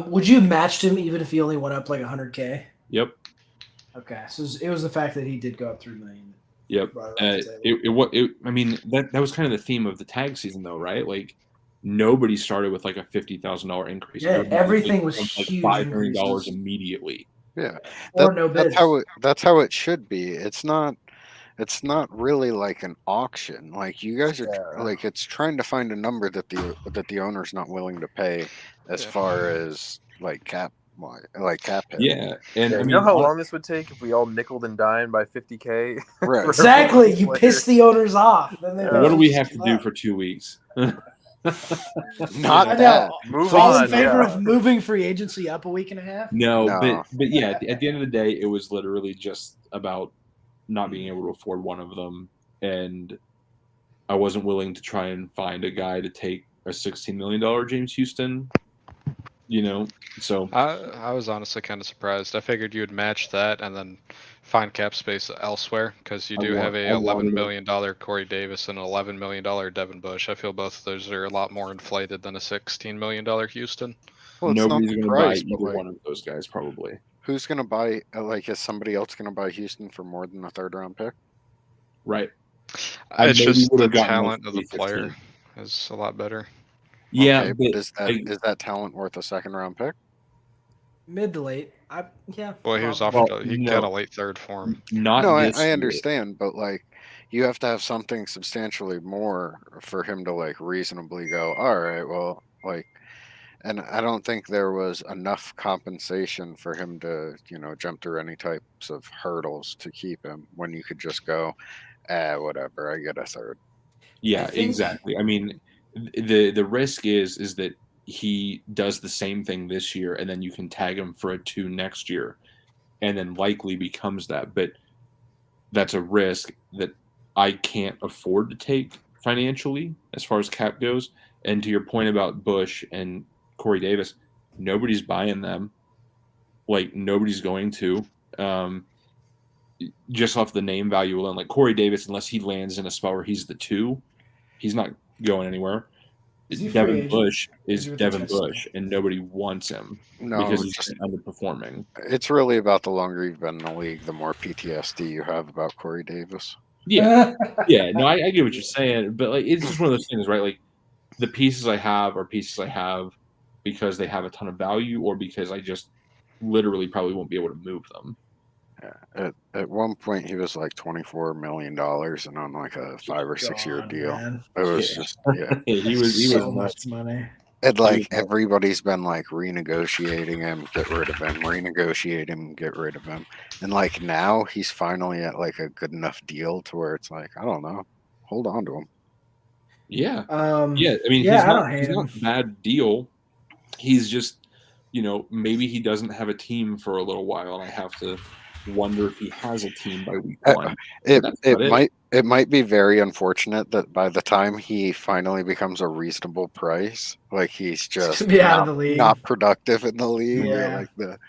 Speaker 1: Would you have matched him even if he only went up like $100K?
Speaker 3: Yep.
Speaker 1: Okay, so it was the fact that he did go up $3 million.
Speaker 3: Yep. I mean, that was kind of the theme of the tag season, though, right? Like, nobody started with like a $50,000 increase.
Speaker 1: Yeah, everything was
Speaker 3: like
Speaker 1: huge.
Speaker 3: $5 million
Speaker 1: increases.
Speaker 3: immediately.
Speaker 4: yeah.
Speaker 1: Or no bids.
Speaker 4: That's how it should be. It's not really like an auction. Like you guys are like, it's trying to find a number that the owner's not willing to pay as far as like cap hit.
Speaker 3: Yeah, and
Speaker 6: Yeah,
Speaker 3: I mean,
Speaker 6: you know how long this would take if we all nickeled and dimed by 50K?
Speaker 4: Right.
Speaker 1: Exactly. You piss the owners off. Then they
Speaker 3: what do we have to do for 2 weeks?
Speaker 4: Not
Speaker 1: I
Speaker 4: that.
Speaker 1: know.
Speaker 6: Move
Speaker 1: All
Speaker 6: on.
Speaker 1: in favor
Speaker 6: yeah.
Speaker 1: of moving free agency up a week and a half?
Speaker 3: No,
Speaker 4: No.
Speaker 3: but yeah, at the end of the day, it was literally just about not being able to afford one of them, and I wasn't willing to try and find a guy to take a $16 million James Houston you know. So
Speaker 5: I was honestly kind of surprised. I figured you would match that and then find cap space elsewhere because you
Speaker 3: I
Speaker 5: do
Speaker 3: want-
Speaker 5: have a
Speaker 3: I wanted
Speaker 5: $11
Speaker 3: to-
Speaker 5: million Corey Davis and an $11 million Devin Bush. I feel both of those are a lot more inflated than a $16 million Houston.
Speaker 4: Well, it's not
Speaker 3: nobody's
Speaker 4: the
Speaker 3: going to buy
Speaker 4: price, but
Speaker 3: either
Speaker 4: like,
Speaker 3: one of those guys probably.
Speaker 4: who's gonna buy? Like, is somebody else gonna buy Houston for more than a third round pick?
Speaker 3: Right. I
Speaker 5: It's
Speaker 3: maybe
Speaker 5: just the
Speaker 3: would've gotten like
Speaker 5: talent of the
Speaker 3: 2015.
Speaker 5: player is a lot better.
Speaker 3: Yeah,
Speaker 4: Okay,
Speaker 3: but
Speaker 4: is that talent worth a second round pick?
Speaker 1: Mid to late. Yeah.
Speaker 5: Well, he was
Speaker 1: probably.
Speaker 5: offered. He got a
Speaker 3: no.
Speaker 5: late third for him.
Speaker 3: not
Speaker 4: No,
Speaker 3: this
Speaker 4: I
Speaker 3: year.
Speaker 4: understand, but like, you have to have something substantially more for him to like reasonably go, all right, well, like, and I don't think there was enough compensation for him to, jump through any types of hurdles to keep him when you could just go, whatever, I get a third.
Speaker 3: Yeah,
Speaker 1: I think-
Speaker 3: exactly. I mean, the risk is that he does the same thing this year, and then you can tag him for a 2 next year, and then likely becomes that. But that's a risk that I can't afford to take financially as far as cap goes. And to your point about Bush and Corey Davis, nobody's buying them. Like nobody's going to. Just off the name value alone, like Corey Davis, unless he lands in a spot where he's the 2, he's not going anywhere.
Speaker 1: Is he a free
Speaker 3: Devin
Speaker 1: agent?
Speaker 3: Bush
Speaker 1: Is
Speaker 3: is
Speaker 1: he with the
Speaker 3: Devin
Speaker 1: Jets
Speaker 3: Bush, and nobody wants him
Speaker 4: No,
Speaker 3: because
Speaker 4: it's
Speaker 3: he's
Speaker 4: just,
Speaker 3: underperforming.
Speaker 4: it's really about the longer you've been in the league, the more PTSD you have about Corey Davis.
Speaker 3: Yeah, yeah. No, I get what you're saying, but like it's just one of those things, right? Like the pieces I have are pieces I have because they have a ton of value, or because I just literally probably won't be able to move them.
Speaker 4: At one point, he was like $24 million and on like a 5 or 6 year
Speaker 1: God,
Speaker 4: deal.
Speaker 1: man.
Speaker 4: It was
Speaker 3: Yeah.
Speaker 4: just, yeah.
Speaker 3: he was
Speaker 1: So
Speaker 3: nuts.
Speaker 1: much money.
Speaker 4: And like
Speaker 3: was nuts.
Speaker 4: everybody's been like renegotiating him, get rid of him, renegotiate him, get rid of him. And like now he's finally at like a good enough deal to where it's like, I don't know, hold on to him.
Speaker 3: Yeah,
Speaker 1: Um,
Speaker 3: yeah. I mean,
Speaker 1: yeah, I
Speaker 3: he's
Speaker 1: don't
Speaker 3: not
Speaker 1: hate him.
Speaker 3: a bad deal. He's just, maybe he doesn't have a team for a little while, and I have to wonder if he has a team by week 1.
Speaker 4: It
Speaker 3: That's
Speaker 4: it
Speaker 3: about
Speaker 4: might it might be very unfortunate that by the time he finally becomes a reasonable price, like he's just
Speaker 1: gonna be out of
Speaker 4: not,
Speaker 1: the league.
Speaker 4: not productive in the league, or
Speaker 1: Yeah.
Speaker 4: like the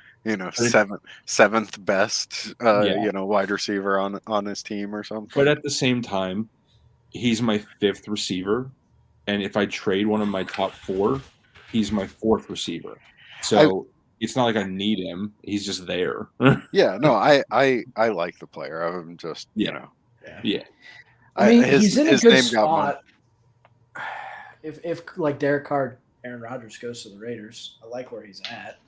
Speaker 4: seventh best
Speaker 3: Yeah.
Speaker 4: wide receiver on his team or something.
Speaker 3: But at the same time, he's my 5th receiver, and if I trade one of my top 4, he's my 4th receiver. So it's not like I need him; he's just there.
Speaker 4: Yeah, no, I like the player. I'm just
Speaker 3: Yeah. Yeah.
Speaker 1: I mean,
Speaker 4: his
Speaker 1: he's in a
Speaker 4: his
Speaker 1: good
Speaker 4: name got money.
Speaker 1: spot. If like Derek Carr, Aaron Rodgers goes to the Raiders, I like where he's at.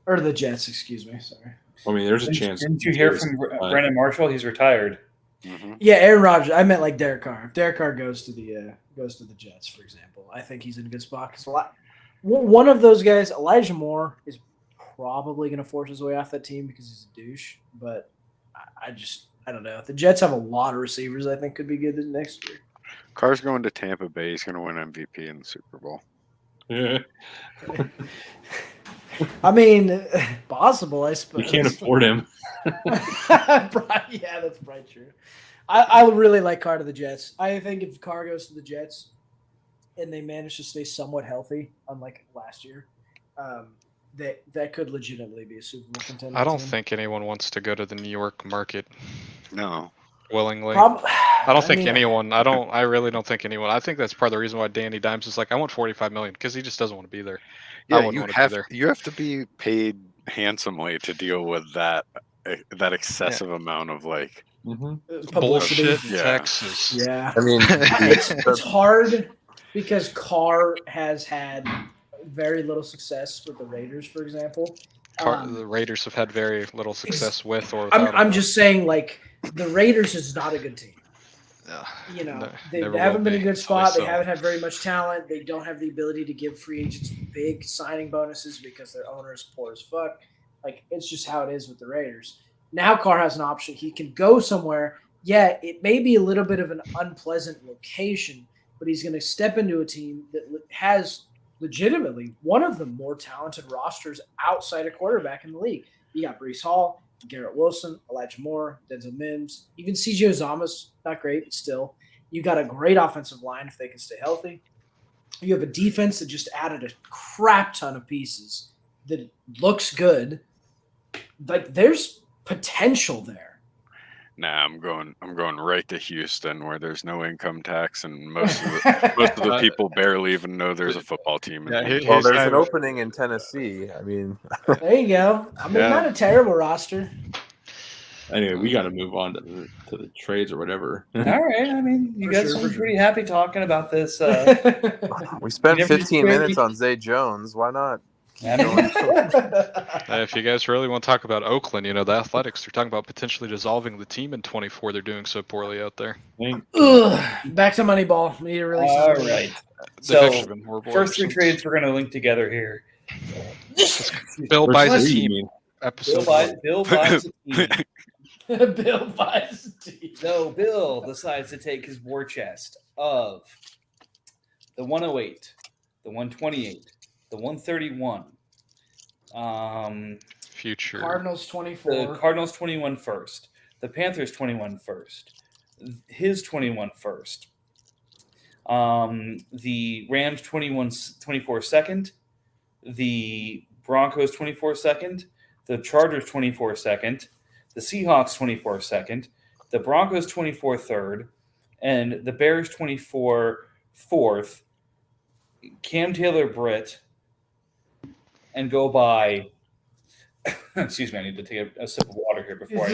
Speaker 1: Or the Jets, excuse me. Sorry.
Speaker 3: I mean, there's a chance.
Speaker 2: Didn't you hear from Brandon Marshall? He's retired.
Speaker 4: Mhm.
Speaker 1: Yeah, Aaron Rodgers. I meant like Derek Carr. If Derek Carr goes to the Jets, for example, I think he's in a good spot. Because one of those guys, Elijah Moore, is probably going to force his way off that team because he's a douche. But I don't know. The Jets have a lot of receivers. I think could be good next year.
Speaker 4: Carr's going to Tampa Bay. He's going to win MVP in the Super Bowl.
Speaker 3: Yeah.
Speaker 1: I mean, possible. I suppose
Speaker 3: You can't afford him.
Speaker 1: Yeah, that's probably true. I would really like Carr to the Jets. I think if Carr goes to the Jets and they manage to stay somewhat healthy, unlike last year, that could legitimately be a Super Bowl contender.
Speaker 5: I don't
Speaker 1: team.
Speaker 5: think anyone wants to go to the New York market
Speaker 4: No.
Speaker 5: willingly.
Speaker 1: I
Speaker 5: I don't think
Speaker 1: mean,
Speaker 5: anyone. I really don't think anyone. I think that's part of the reason why Danny Dimes is like, I want $45 million because he just doesn't want to be there. I
Speaker 4: Yeah,
Speaker 5: wouldn't
Speaker 4: you
Speaker 5: want to be there.
Speaker 4: have to be paid handsomely to deal with that excessive amount of like.
Speaker 1: publicity.
Speaker 5: Bullshit
Speaker 4: Yeah.
Speaker 5: Texas.
Speaker 1: Yeah,
Speaker 6: I mean,
Speaker 1: it's hard because Carr has had very little success with the Raiders, for example.
Speaker 5: The Raiders have had very little success with or without.
Speaker 1: I'm
Speaker 5: him.
Speaker 1: just saying, like, the Raiders is not a good team.
Speaker 5: Yeah.
Speaker 1: You know,
Speaker 5: No,
Speaker 1: they
Speaker 5: never
Speaker 1: haven't
Speaker 5: will
Speaker 1: been in a
Speaker 5: be.
Speaker 1: good spot. They
Speaker 5: So-
Speaker 1: haven't had very much talent. They don't have the ability to give free agents big signing bonuses because their owner is poor as fuck. Like, it's just how it is with the Raiders. Now Carr has an option. He can go somewhere. Yeah, it may be a little bit of an unpleasant location, but he's going to step into a team that has legitimately one of the more talented rosters outside a quarterback in the league. You got Breece Hall, Garrett Wilson, Elijah Moore, Denzel Mims, even CJ Uzama's not great, but still. You got a great offensive line if they can stay healthy. You have a defense that just added a crap ton of pieces that looks good. Like there's potential there.
Speaker 4: Nah, I'm going right to Houston where there's no income tax and most of the people barely even know there's a football team in
Speaker 5: Yeah,
Speaker 4: Houston.
Speaker 6: Well,
Speaker 5: His
Speaker 6: there's
Speaker 5: guy
Speaker 6: an
Speaker 5: was-
Speaker 6: opening in Tennessee. I mean,
Speaker 1: There you go. I mean,
Speaker 4: Yeah.
Speaker 1: not a terrible roster.
Speaker 3: Anyway, we got to move on to the trades or whatever.
Speaker 2: All right. I mean, you
Speaker 1: For
Speaker 2: guys
Speaker 1: sure,
Speaker 2: seem
Speaker 1: for sure.
Speaker 2: pretty happy talking about this.
Speaker 6: we spent
Speaker 2: You never
Speaker 6: 15
Speaker 2: trade
Speaker 6: minutes
Speaker 2: me-
Speaker 6: on Zay Jones. Why not?
Speaker 2: I mean,
Speaker 5: If you guys really want to talk about Oakland, the Athletics, they're talking about potentially dissolving the team in 24. They're doing so poorly out there.
Speaker 1: Ugh. Back to Moneyball. We need to release
Speaker 2: all
Speaker 1: this.
Speaker 2: right.
Speaker 5: The
Speaker 2: So,
Speaker 5: Knicks have been horrible
Speaker 2: first
Speaker 5: ever
Speaker 2: three
Speaker 5: since.
Speaker 2: trades we're going to link together here.
Speaker 5: Bill
Speaker 3: First
Speaker 5: buys a
Speaker 3: three, you
Speaker 5: team.
Speaker 3: mean?
Speaker 5: Episode
Speaker 2: Bill buys a team.
Speaker 1: Bill buys the team.
Speaker 2: So Bill decides to take his war chest of the 108, the 128, the 131,
Speaker 5: future.
Speaker 1: Cardinals
Speaker 2: the
Speaker 1: 24.
Speaker 2: Cardinals 21 first, the Panthers 21 first, his 21 first, the Rams 24 second, the Broncos 24 second, the Chargers 24 second, the Seahawks 24 second, the Broncos 24 third, and the Bears 24 fourth, Cam Taylor Britt, and go by. Excuse me, I need to take a sip of water here before I.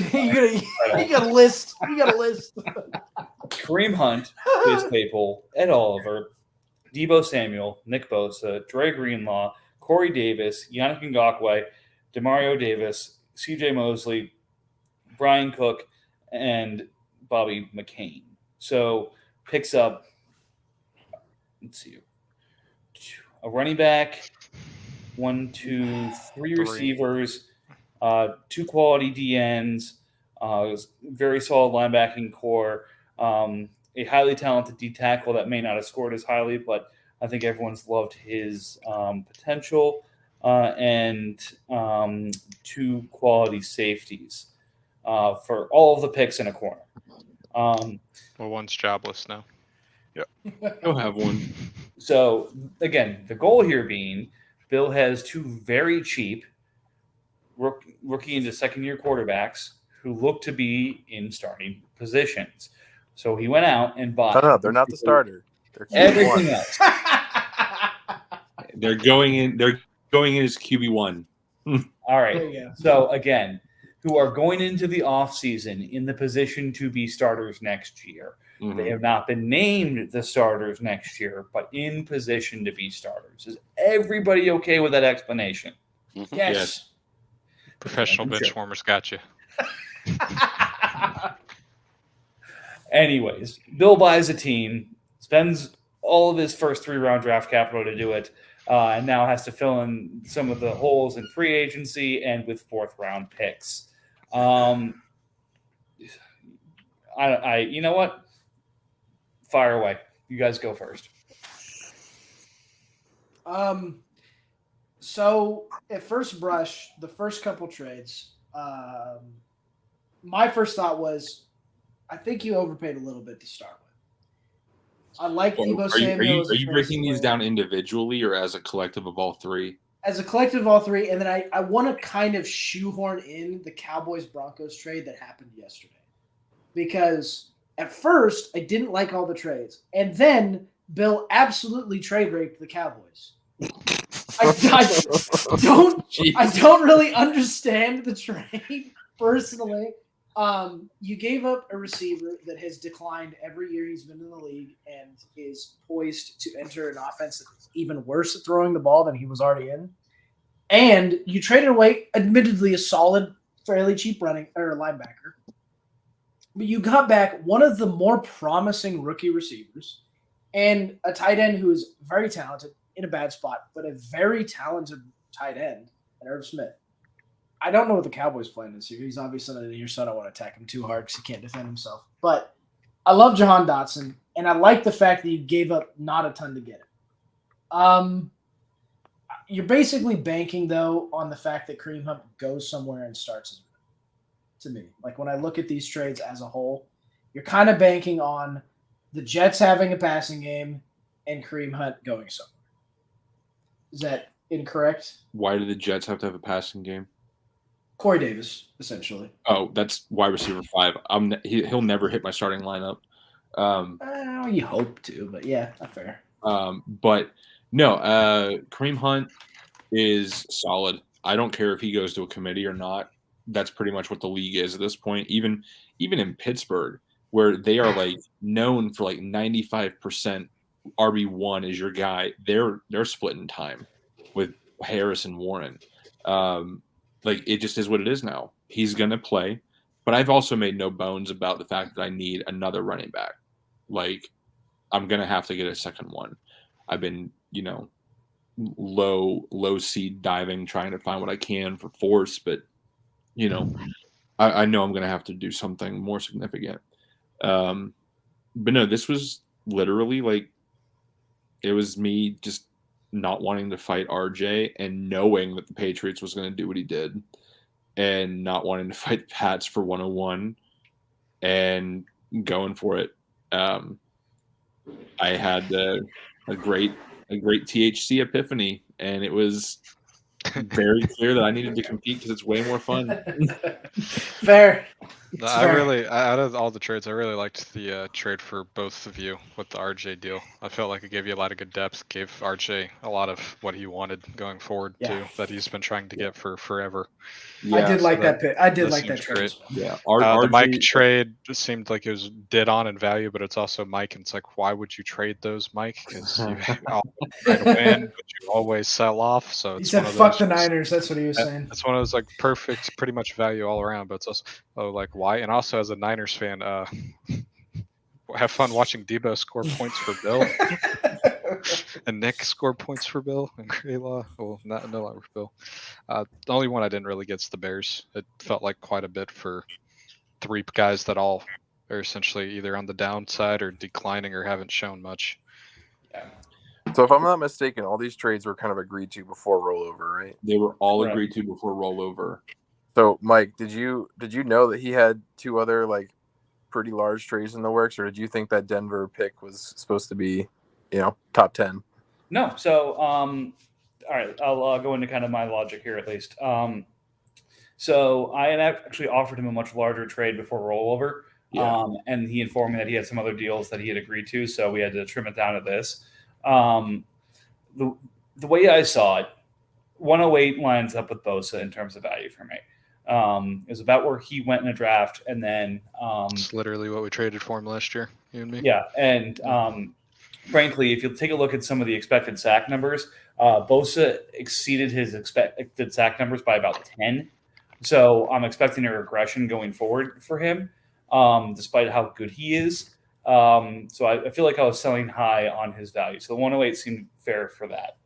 Speaker 1: you got a list. You got a list.
Speaker 2: Kareem Hunt, Chase Claypool, Ed Oliver, Debo Samuel, Nick Bosa, Dre Greenlaw, Corey Davis, Yannick Ngakoue, Demario Davis, C.J. Mosley, Brian Cook, and Bobby McCain. So picks up, let's see, a running back, 1, 2, 3 receivers, 2 quality DNs, very solid linebacking core, a highly talented D tackle that may not have scored as highly, but I think everyone's loved his potential, and 2 quality safeties for all of the picks in a corner.
Speaker 5: Well, one's jobless now.
Speaker 3: You'll have one.
Speaker 2: So again, the goal here being Bill has 2 very cheap rookie into second-year quarterbacks who look to be in starting positions. So he went out and bought.
Speaker 6: No, they're not the starter. They're
Speaker 2: Everything
Speaker 6: QB1.
Speaker 2: else.
Speaker 3: They're going in. They're going in as QB1.
Speaker 2: All
Speaker 1: There
Speaker 2: right.
Speaker 1: you go.
Speaker 2: So again, who are going into the offseason in the position to be starters next year.
Speaker 3: Mhm.
Speaker 2: They have not been named the starters next year, but in position to be starters. Is everybody okay with that explanation?
Speaker 1: Yes.
Speaker 3: Yes.
Speaker 5: Professional
Speaker 2: Sure.
Speaker 5: bench warmers got you.
Speaker 2: Anyways, Bill buys a team, spends all of his first 3-round draft capital to do it, and now has to fill in some of the holes in free agency and with 4th-round picks. You know what? Fire away. You guys go first.
Speaker 1: So at first brush, the first couple trades, my first thought was, I think you overpaid a little bit to start with. I like Debo
Speaker 3: Are
Speaker 1: Samuel. as a
Speaker 3: you breaking
Speaker 1: fantasy
Speaker 3: these
Speaker 1: player.
Speaker 3: down individually or as a collective of all 3?
Speaker 1: As a collective of all 3, and then I want to kind of shoehorn in the Cowboys-Broncos trade that happened yesterday. Because at first, I didn't like all the trades. And then Bill absolutely trade raped the Cowboys. I don't really understand the trade personally. You gave up a receiver that has declined every year he's been in the league and is poised to enter an offense that's even worse at throwing the ball than he was already in. And you traded away, admittedly, a solid, fairly cheap running or linebacker. But you got back one of the more promising rookie receivers and a tight end who is very talented in a bad spot, but a very talented tight end, Irv Smith. I don't know what the Cowboys' plan is here. He's obviously not in here, so I don't want to attack him too hard because he can't defend himself. But I love Jahan Dotson, and I like the fact that you gave up not a ton to get it. You're basically banking, though, on the fact that Kareem Hunt goes somewhere and starts his run, to me. Like, when I look at these trades as a whole, you're kind of banking on the Jets having a passing game and Kareem Hunt going somewhere. Is that incorrect?
Speaker 3: Why do the Jets have to have a passing game?
Speaker 1: Corey Davis, essentially.
Speaker 3: Oh, that's wide receiver 5. He'll never hit my starting lineup.
Speaker 1: You hope to, but yeah, not fair.
Speaker 3: But no, Kareem Hunt is solid. I don't care if he goes to a committee or not. That's pretty much what the league is at this point. Even in Pittsburgh, where they are like known for like 95% RB1 is your guy, they're splitting time with Harris and Warren. Like it just is what it is now. He's gonna play, but I've also made no bones about the fact that I need another running back. Like I'm gonna have to get a second one. I've been, low seed diving, trying to find what I can for force, but I know I'm gonna have to do something more significant. But no, this was literally like it was me just not wanting to fight RJ and knowing that the Patriots was going to do what he did and not wanting to fight the Pats for 101 and going for it. I had a great THC epiphany, and it was very clear that I needed to compete because it's way more fun.
Speaker 1: Fair.
Speaker 5: No,
Speaker 1: Fair.
Speaker 5: out of all the trades, I really liked the trade for both of you with the RJ deal. I felt like it gave you a lot of good depth, gave RJ a lot of what he wanted going forward
Speaker 1: Yeah.
Speaker 5: too, that he's been trying to get for forever.
Speaker 1: I did like
Speaker 5: that-
Speaker 1: that pick. I did
Speaker 5: that
Speaker 1: like that
Speaker 5: seems
Speaker 1: trade.
Speaker 5: great.
Speaker 1: as well.
Speaker 3: Yeah,
Speaker 5: The Mike
Speaker 3: RJ
Speaker 5: trade just seemed like it was dead on in value, but it's also Mike, and it's like, why would you trade those, Mike? Because you always try to win, but you always sell off. So
Speaker 1: He
Speaker 5: it's
Speaker 1: said,
Speaker 5: one of
Speaker 1: "Fuck
Speaker 5: those
Speaker 1: the Niners." That's what he was saying.
Speaker 5: It's one of those like perfect, pretty much value all around. But it's also like why? And also as a Niners fan, have fun watching Debo score points for Bill, and Nick score points for Bill, and Graylaw. Well, no longer for Bill. The only one I didn't really get is the Bears. It felt like quite a bit for 3 guys that all are essentially either on the downside or declining or haven't shown much.
Speaker 6: So if I'm not mistaken, all these trades were kind of agreed to before rollover, right?
Speaker 3: they were all
Speaker 2: Right.
Speaker 3: agreed to before rollover.
Speaker 6: So Mike, did you know that he had 2 other like pretty large trades in the works, or did you think that Denver pick was supposed to be, top 10?
Speaker 2: No. So, all right, I'll go into kind of my logic here at least. So I had actually offered him a much larger trade before rollover.
Speaker 3: Yeah.
Speaker 2: And he informed me that he had some other deals that he had agreed to, so we had to trim it down to this. The way I saw it, 108 lines up with Bosa in terms of value for me. It was about where he went in the draft, and then
Speaker 5: It's literally what we traded for him last year, you and me.
Speaker 2: yeah, and frankly, if you take a look at some of the expected sack numbers, Bosa exceeded his expected sack numbers by about 10. So I'm expecting a regression going forward for him, despite how good he is. So I feel like I was selling high on his value. So the 108 seemed fair for that.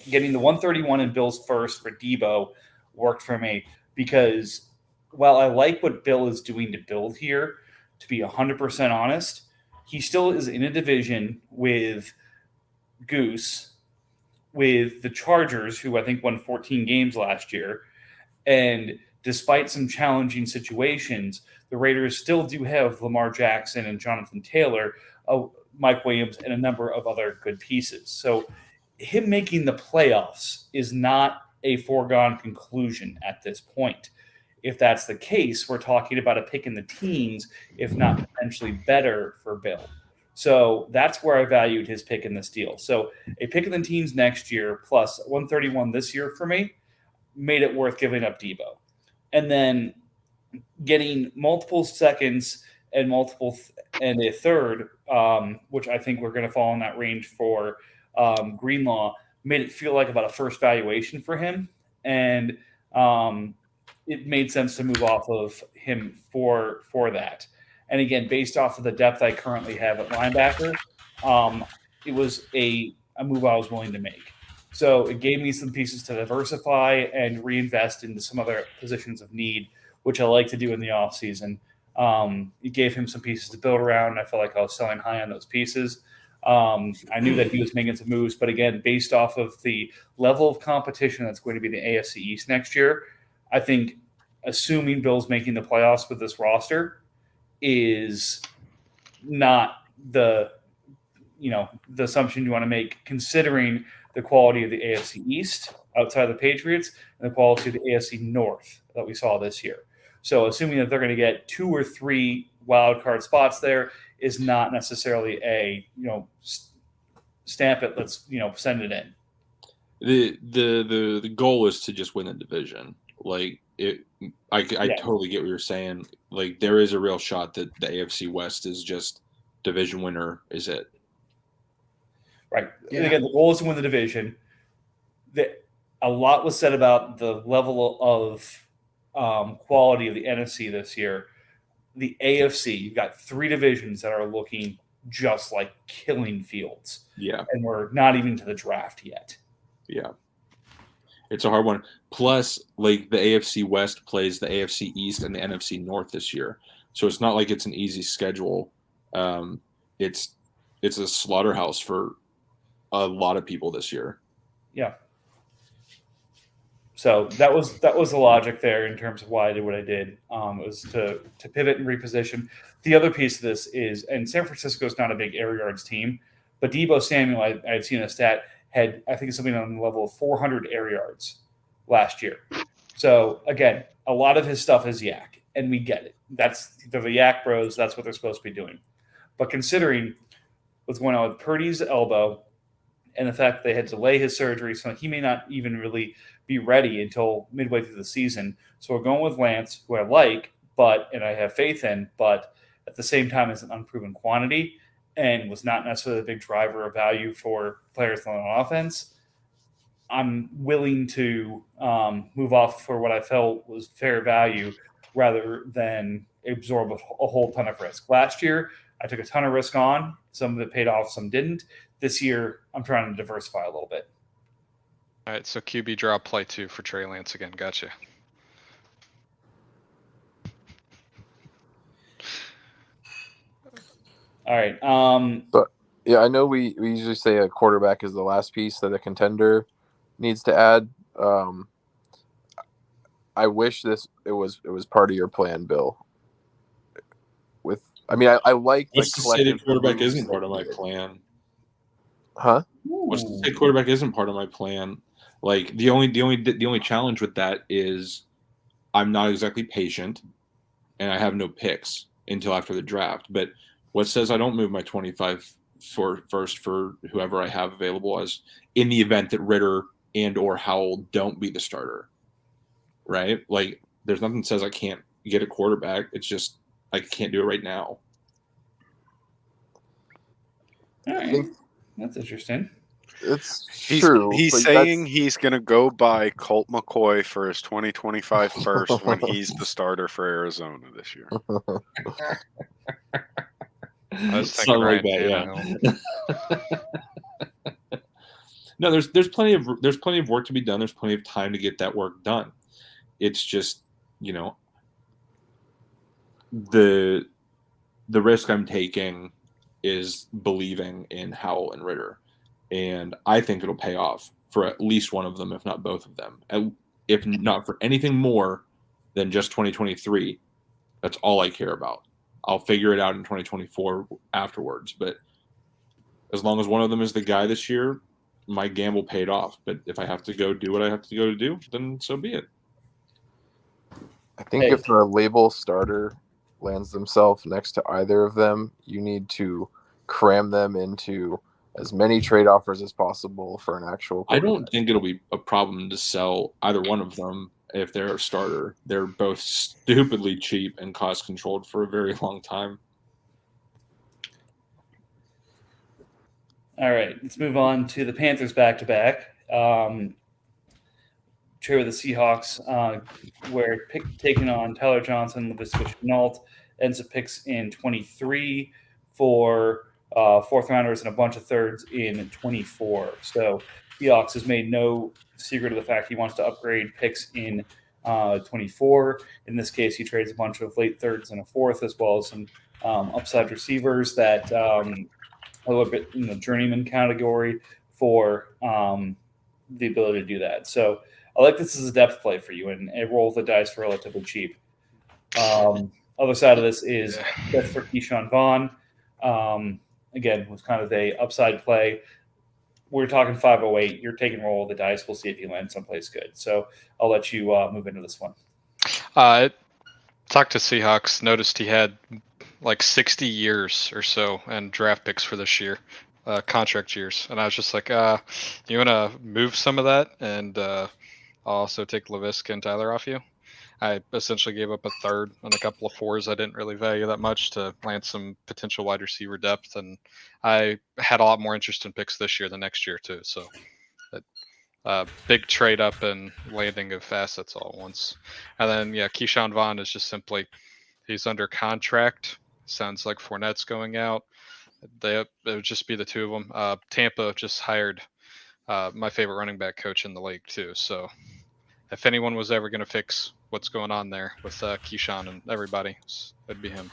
Speaker 2: Getting the 131 in Bill's first for Debo worked for me because while I like what Bill is doing to build here, to be 100% honest, he still is in a division with Goose, with the Chargers, who I think won 14 games last year. And despite some challenging situations, the Raiders still do have Lamar Jackson and Jonathan Taylor, Mike Williams, and a number of other good pieces. So him making the playoffs is not a foregone conclusion at this point. If that's the case, we're talking about a pick in the teens, if not potentially better for Bill. So that's where I valued his pick in this deal. So a pick in the teens next year plus 131 this year for me made it worth giving up Debo. And then getting multiple seconds and and a third, which I think we're going to fall in that range for Greenlaw, made it feel like about a first valuation for him. And it made sense to move off of him for that. And again, based off of the depth I currently have at linebacker, it was a move I was willing to make. So it gave me some pieces to diversify and reinvest into some other positions of need, which I like to do in the offseason. It gave him some pieces to build around. I felt like I was selling high on those pieces. I knew that he was making some moves, but again, based off of the level of competition that's going to be the AFC East next year, I think assuming Bill's making the playoffs with this roster is not the the assumption you want to make, considering the quality of the AFC East outside of the Patriots and the quality of the AFC North that we saw this year. So assuming that they're going to get 2 or 3 wild card spots there is not necessarily a, stamp it, let's, send it in.
Speaker 3: The goal is to just win the division. Like I
Speaker 2: Yeah.
Speaker 3: totally get what you're saying. Like there is a real shot that the AFC West is just division winner is it.
Speaker 2: Right.
Speaker 1: Yeah.
Speaker 2: And again, the goal is to win the division. A lot was said about the level of quality of the NFC this year. The AFC, you've got 3 divisions that are looking just like killing fields.
Speaker 3: Yeah.
Speaker 2: And we're not even to the draft yet.
Speaker 3: Yeah. It's a hard one. Plus, like the AFC West plays the AFC East and the NFC North this year. So it's not like it's an easy schedule. It's a slaughterhouse for a lot of people this year.
Speaker 2: Yeah. So that was the logic there in terms of why I did what I did. It was to pivot and reposition. The other piece of this is, and San Francisco is not a big air yards team, but Deebo Samuel, I had seen a stat, had I think something on the level of 400 air yards last year. So again, a lot of his stuff is yak, and we get it. They're the yak bros. That's what they're supposed to be doing. But considering what's going on with Purdy's elbow and the fact that they had to delay his surgery, so he may not even really be ready until midway through the season. So we're going with Lance, who I like, and I have faith in, but at the same time is an unproven quantity and was not necessarily a big driver of value for players on offense. I'm willing to move off for what I felt was fair value rather than absorb a whole ton of risk. Last year, I took a ton of risk on. Some of it paid off, some didn't. This year, I'm trying to diversify a little bit.
Speaker 5: All right, so QB draw play 2 for Trey Lance again. Gotcha.
Speaker 2: All right.
Speaker 6: Yeah, I know we usually say a quarterback is the last piece that a contender needs to add. I wish it was part of your plan, Bill. I like
Speaker 3: What's
Speaker 6: the
Speaker 3: to say
Speaker 6: collective
Speaker 3: that quarterback
Speaker 6: moves
Speaker 3: isn't
Speaker 6: that
Speaker 3: part of
Speaker 6: you
Speaker 3: my
Speaker 6: did.
Speaker 3: plan?
Speaker 6: Huh?
Speaker 3: What's to say quarterback isn't part of my plan? Like the only challenge with that is I'm not exactly patient, and I have no picks until after the draft. But what says I don't move my 25 for first for whoever I have available as in the event that Ritter and or Howell don't be the starter, right? Like there's nothing that says I can't get a quarterback. It's just I can't do it right now.
Speaker 2: All right.
Speaker 6: think-
Speaker 2: That's interesting.
Speaker 6: It's
Speaker 4: He's
Speaker 6: true. but
Speaker 4: saying
Speaker 6: that's-
Speaker 4: he's going to go buy Colt McCoy for his 2025 first when he's the starter for Arizona this year.
Speaker 5: I was thinking
Speaker 3: Something
Speaker 5: Ryan Tannehill.
Speaker 3: No, there's plenty of work to be done. There's plenty of time to get that work done. It's just, the risk I'm taking is believing in Howell and Ritter. And I think it'll pay off for at least one of them, if not both of them. And if not for anything more than just 2023, that's all I care about. I'll figure it out in 2024 afterwards. But as long as one of them is the guy this year, my gamble paid off. But if I have to go do what I have to go to do, then so be it.
Speaker 6: I think if the label starter lands themselves next to either of them, you need to cram them into as many trade offers as possible for an actual
Speaker 3: I
Speaker 6: quarterback.
Speaker 3: don't think it'll be a problem to sell either one of them if they're a starter. They're both stupidly cheap and cost controlled for a very long time.
Speaker 2: All right, let's move on to the Panthers back-to-back. Trade with the Seahawks, where taking on Tyler Johnson, Laviska Shenault, ends up picks in 23 for fourth rounders and a bunch of thirds in 24. So Seahawks has made no secret of the fact he wants to upgrade picks in 24. In this case, he trades a bunch of late thirds and a fourth, as well as some upside receivers that a little bit in the journeyman category for the ability to do that. So I like this as a depth play for you, and it rolls the dice for relatively cheap. Other side of this is that's for Keyshawn Vaughn. again, was kind of a upside play. We're talking 508. You're taking roll of the dice. We'll see if he lands someplace good. So I'll let you move into this one.
Speaker 5: Talked to Seahawks. Noticed he had like 60 years or so and draft picks for this year, contract years. And I was just like, you want to move some of that? And I'll also take LaVisca and Tyler off you. I essentially gave up a third and a couple of fours I didn't really value that much to land some potential wide receiver depth. And I had a lot more interest in picks this year than next year too. So big trade up and landing of assets all at once. And then, yeah, Keyshawn Vaughn is just simply, he's under contract. Sounds like Fournette's going out. It would just be the two of them. Tampa just hired my favorite running back coach in the league too. So if anyone was ever going to fix what's going on there with Keyshawn and everybody, it'd be him.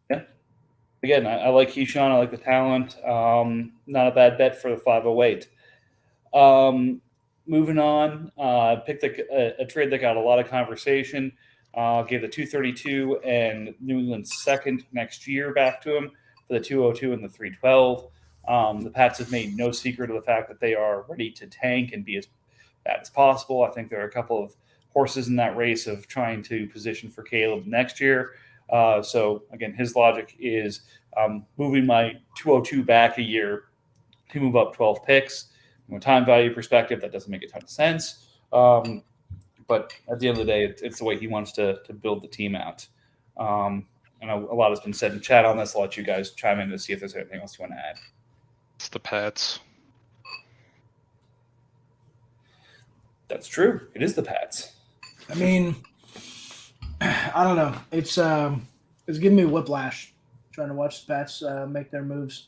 Speaker 2: Yeah. Again, I like Keyshawn. I like the talent. Not a bad bet for the 508. Moving on, picked a trade that got a lot of conversation. Gave the 232 and New England's second next year back to him for the 202 and the 312. The Pats have made no secret of the fact that they are ready to tank and be as bad as possible. I think there are a couple of horses in that race of trying to position for Caleb next year. So, again, his logic is moving my 202 back a year to move up 12 picks. From a time value perspective, that doesn't make a ton of sense. But at the end of the day, it's the way he wants to build the team out. I know a lot has been said in chat on this. I'll let you guys chime in to see if there's anything else you want to add.
Speaker 5: It's the Pats.
Speaker 2: That's true. It is the Pats.
Speaker 1: I mean, I don't know. It's giving me whiplash trying to watch the Pats make their moves.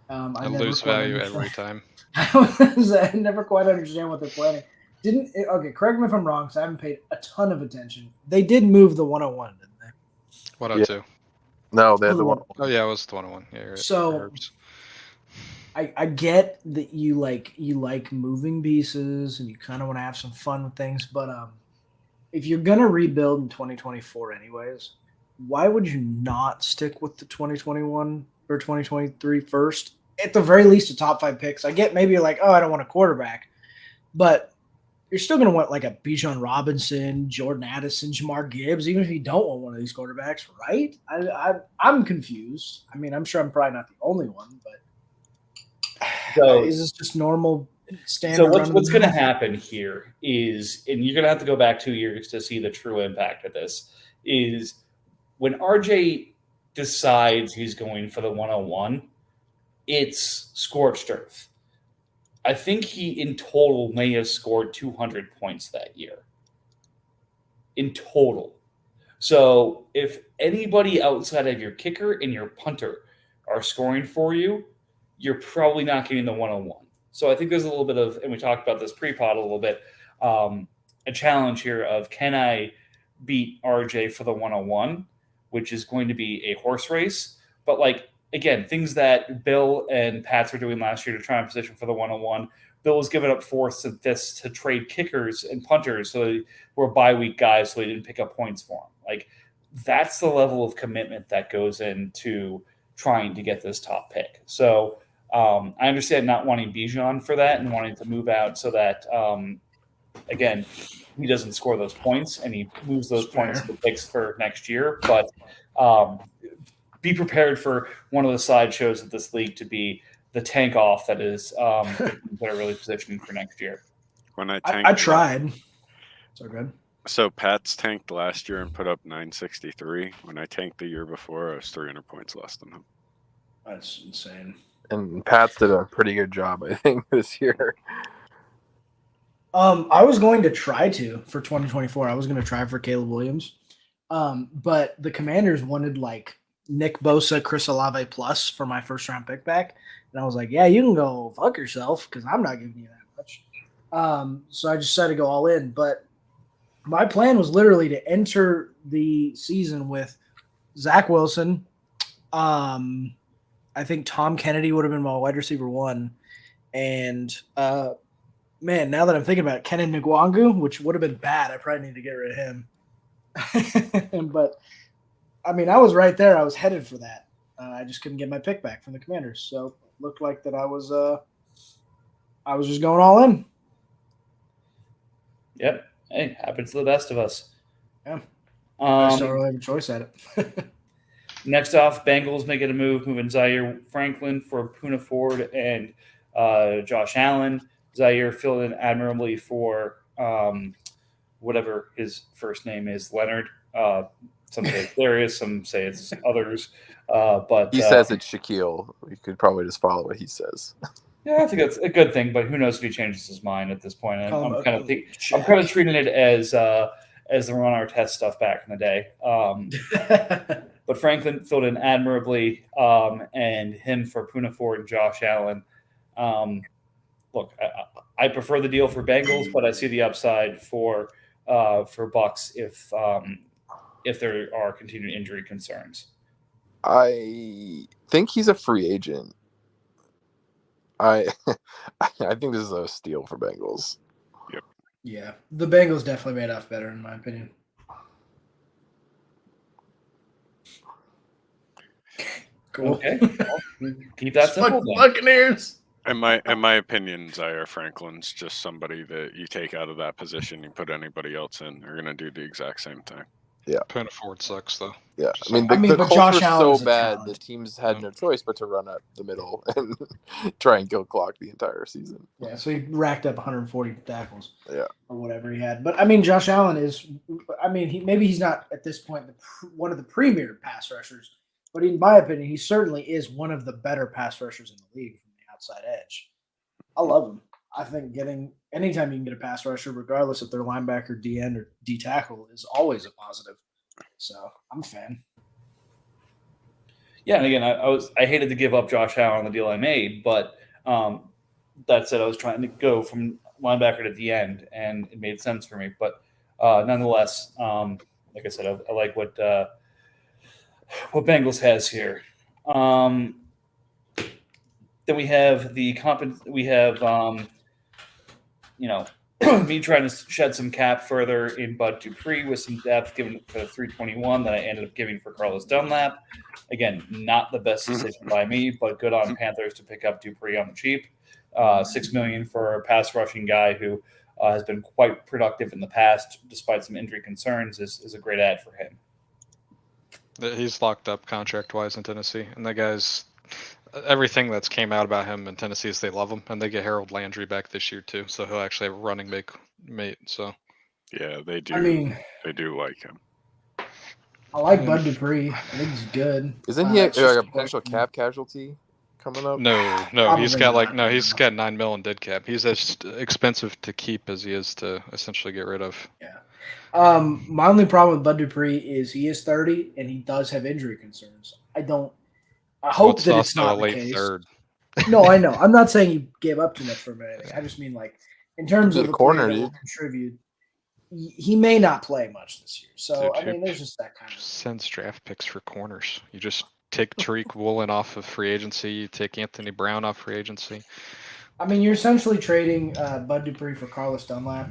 Speaker 5: I lose value every time.
Speaker 1: I never quite understand what they're planning. Okay, correct me if I'm wrong, because I haven't paid a ton of attention. They did move the 101, didn't they?
Speaker 5: 102.
Speaker 6: No, they're the one.
Speaker 5: Oh yeah, it was the 101. Yeah, right.
Speaker 1: So I get that you like moving pieces and you kind of want to have some fun with things, but if you're gonna rebuild in 2024 anyways, why would you not stick with the 2021 or 2023 first? At the very least, a top 5 picks. I get maybe you're like, oh, I don't want a quarterback, but you're still going to want like a Bijan Robinson, Jordan Addison, Jamar Gibbs, even if you don't want one of these quarterbacks, right? I'm confused. I mean, I'm sure I'm probably not the only one, but
Speaker 2: So
Speaker 1: is this just normal standard?
Speaker 2: So what's going to happen here is, and you're going to have to go back 2 years to see the true impact of this, is when RJ decides he's going for the 101, it's scorched earth. I think he in total may have scored 200 points that year. In total. So if anybody outside of your kicker and your punter are scoring for you, you're probably not getting the 101. So I think there's a little bit of, and we talked about this pre-pod a little bit, a challenge here of, can I beat RJ for the 101, which is going to be a horse race. But like, again, things that Bill and Pats were doing last year to try and position for the 101. Bill was giving up fourths and fifths to trade kickers and punters so they were bye-week guys so they didn't pick up points for them. Like, that's the level of commitment that goes into trying to get this top pick. So I understand not wanting Bijan for that and wanting to move out so that, again, he doesn't score those points and he moves those points to picks for next year. But be prepared for one of the sideshows of this league to be the tank off that is that are really positioning for next year.
Speaker 4: When I tanked,
Speaker 1: I tried. So good.
Speaker 4: So Pats tanked last year and put up 963. When I tanked the year before, I was 300 points less than him.
Speaker 1: That's insane.
Speaker 6: And Pats did a pretty good job, I think, this year.
Speaker 1: I was going to try for 2024. I was going to try for Caleb Williams, but the Commanders wanted like Nick Bosa, Chris Olave plus for my first round pick back, and I was like, yeah, you can go fuck yourself because I'm not giving you that much. So I just decided to go all in. But my plan was literally to enter the season with Zach Wilson. I think Tom Kennedy would have been my wide receiver 1, and man, now that I'm thinking about it, Kenan Ngwangu, which would have been bad. I probably need to get rid of him. But I mean, I was right there. I was headed for that. I just couldn't get my pick back from the Commanders, so it looked like that I was just going all in.
Speaker 2: Yep. Hey, happens to the best of us.
Speaker 1: Yeah. I just don't
Speaker 2: Um,
Speaker 1: really have a choice at it.
Speaker 2: next off, Bengals making a move, moving Zaire Franklin for Puna Ford and Josh Allen. Zaire filled in admirably for whatever his first name is, Leonard. Some say it's Darius, some say it's others. But
Speaker 6: He says it's Shaquille. You could probably just follow what he says.
Speaker 2: yeah, I think that's a good thing. But who knows if he changes his mind at this point?
Speaker 1: Call him
Speaker 2: I'm kind of
Speaker 1: Shaq.
Speaker 2: treating it as the Ron Artest stuff back in the day. But Franklin filled in admirably, and him for Puna Ford and Josh Allen. Look, I prefer the deal for Bengals, but I see the upside for Bucks if there are continued injury concerns.
Speaker 6: I think he's a free agent. I think this is a steal for Bengals.
Speaker 1: Yeah, the Bengals definitely made off better, in my opinion. Cool.
Speaker 2: Okay, well, keep that simple. Then.
Speaker 1: Buccaneers.
Speaker 4: In my opinion, Zaire Franklin's just somebody that you take out of that position, you put anybody else in, they're gonna do the exact same thing.
Speaker 5: Puna Ford sucks though.
Speaker 6: Yeah,
Speaker 5: So-
Speaker 6: I mean, the
Speaker 1: but Josh
Speaker 6: culture's
Speaker 1: Allen's
Speaker 6: so
Speaker 1: a
Speaker 6: bad
Speaker 1: talent.
Speaker 6: the teams had no choice but to run up the middle and try and kill clock the entire season.
Speaker 1: Yeah, so he racked up 140 tackles.
Speaker 6: Yeah.
Speaker 1: Or whatever he had. But I mean, Josh Allen is. I mean, maybe he's not at this point one of the premier pass rushers, but in my opinion, he certainly is one of the better pass rushers in the league from the outside edge. I love him. I think anytime you can get a pass rusher, regardless if they're linebacker, D end, or D tackle, is always a positive. So I'm a fan.
Speaker 2: Yeah, and again, I hated to give up Josh Allen on the deal I made, but that said, I was trying to go from linebacker to D end, and it made sense for me. But nonetheless, like I said, I like what Bengals has here. Then we have me trying to shed some cap further in Bud Dupree with some depth given for the 321 that I ended up giving for Carlos Dunlap. Again, not the best decision by me, but good on Panthers to pick up Dupree on the cheap. $6 million for a pass rushing guy who has been quite productive in the past, despite some injury concerns, is a great ad for him.
Speaker 5: He's locked up contract-wise in Tennessee, and that guy's everything that's came out about him in Tennessee is they love him, and they get Harold Landry back this year too, so he'll actually have a running mate. So
Speaker 4: Yeah, they do.
Speaker 1: I mean,
Speaker 4: They do like him.
Speaker 1: I like Bud Dupree. I think he's good.
Speaker 6: Isn't he
Speaker 1: It's just
Speaker 6: a potential cap casualty coming up?
Speaker 5: no, he's
Speaker 1: Probably
Speaker 5: got
Speaker 1: not.
Speaker 5: he's got $9 million dead cap. He's as expensive to keep as he is to essentially get rid of.
Speaker 1: My only problem with Bud Dupree is he is 30 and he does have injury concerns. I hope that it's
Speaker 5: also
Speaker 1: not
Speaker 5: a
Speaker 1: the
Speaker 5: late
Speaker 1: case.
Speaker 5: third.
Speaker 1: No, I know. I'm not saying he gave up too much for him or anything. I just mean like in terms
Speaker 6: He's
Speaker 1: of
Speaker 6: a
Speaker 1: a
Speaker 6: corner,
Speaker 1: player that will
Speaker 6: dude.
Speaker 1: contribute, he may not play much this year. So
Speaker 5: Dude,
Speaker 1: I mean, there's just that kind of.
Speaker 5: Sends draft picks for corners. You just take Tariq Woolen off of free agency. You take Anthony Brown off free agency.
Speaker 1: I mean, you're essentially trading Bud Dupree for Carlos Dunlap.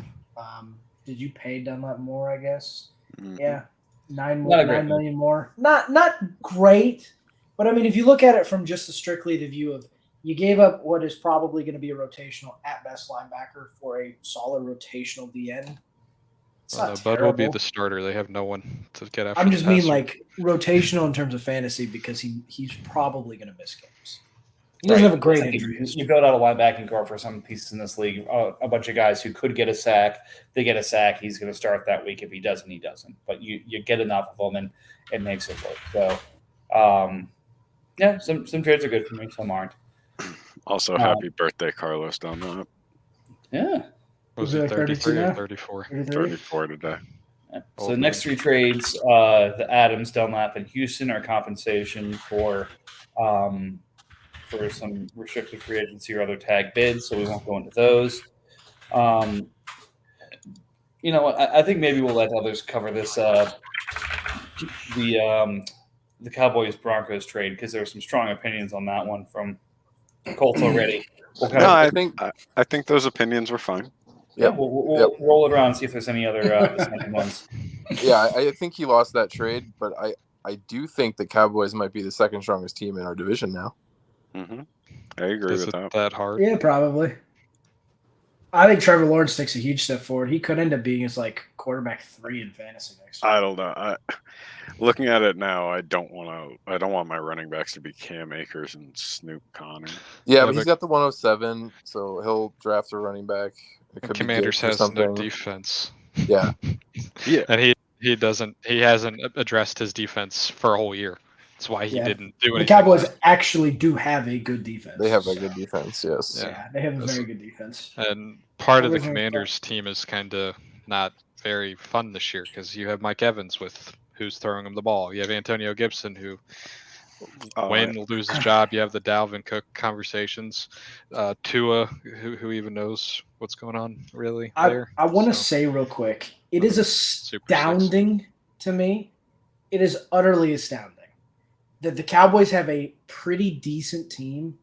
Speaker 1: Did you pay Dunlap more? I guess.
Speaker 4: Mhm.
Speaker 1: Yeah, $9
Speaker 2: Not a great
Speaker 1: million more. Not great, but I mean, if you look at it from just strictly the view of you gave up what is probably going to be a rotational at best linebacker for a solid rotational DN. It's not
Speaker 5: Bud will be
Speaker 1: terrible.
Speaker 5: the starter. They have no one to get after.
Speaker 1: I'm
Speaker 5: the
Speaker 1: just mean
Speaker 5: passer.
Speaker 1: like rotational in terms of fantasy because he's probably going to miss games. He doesn't have a great
Speaker 2: Like,
Speaker 1: injury
Speaker 2: You
Speaker 1: history.
Speaker 2: build out a linebacking core for some pieces in this league. A bunch of guys who could get a sack. They get a sack. He's going to start that week. If he doesn't, he doesn't. But you get enough of them, and it makes it work. So, yeah, some trades are good for me. Some aren't.
Speaker 4: Also, happy birthday, Carlos Dunlap.
Speaker 2: Yeah.
Speaker 5: was
Speaker 1: Was
Speaker 5: he
Speaker 1: it like 32
Speaker 5: 33 or
Speaker 1: now?
Speaker 5: 34?
Speaker 4: 34 today.
Speaker 2: So
Speaker 5: Old
Speaker 2: the next
Speaker 5: man.
Speaker 2: three trades, the Adams, Dunlap, and Houston are compensation for some restricted free agency or other tag bids. So we won't go into those. You know what? I think maybe we'll let others cover this. The Cowboys Broncos trade because there were some strong opinions on that one from Colts already. We'll kind
Speaker 4: No,
Speaker 2: of,
Speaker 4: I think those opinions were fine.
Speaker 2: yeah, we'll roll it around and see if there's any other dissenting ones.
Speaker 6: Yeah, I think he lost that trade, but I do think the Cowboys might be the second strongest team in our division now.
Speaker 4: Hmm. I agree
Speaker 5: Is
Speaker 4: with
Speaker 5: it
Speaker 4: that.
Speaker 5: that hard?
Speaker 1: Yeah, probably. I think Trevor Lawrence takes a huge step forward. He could end up being his like quarterback 3 in fantasy next year.
Speaker 4: I don't know. Looking at it now, I don't want my running backs to be Cam Akers and Snoop Connor.
Speaker 6: Yeah,
Speaker 5: Yeah,
Speaker 6: but he's
Speaker 5: but-
Speaker 6: got the 107, so he'll draft a running back. It could
Speaker 5: Commanders
Speaker 6: be Diggs or
Speaker 5: has no
Speaker 6: something.
Speaker 5: defense.
Speaker 6: Yeah,
Speaker 4: Yeah.
Speaker 5: And he hasn't addressed his defense for a whole year. That's why he
Speaker 1: Yeah.
Speaker 5: didn't do anything.
Speaker 1: The Cowboys actually do have a good defense.
Speaker 6: they have a
Speaker 1: so-
Speaker 6: good defense. Yes.
Speaker 1: Yeah, they have a very good defense.
Speaker 5: And part of the
Speaker 1: Cowboys are
Speaker 5: Commanders team is kind of not very fun this year because you have Mike Evans with who's throwing him the ball. You have Antonio Gibson who win or lose his job. You have the Dalvin Cook conversations. Tua, who even knows what's going on really there.
Speaker 1: I want to
Speaker 5: So,
Speaker 1: say real quick, it is
Speaker 5: Super
Speaker 1: astounding to me. It is utterly astounding that the Cowboys have a pretty decent team,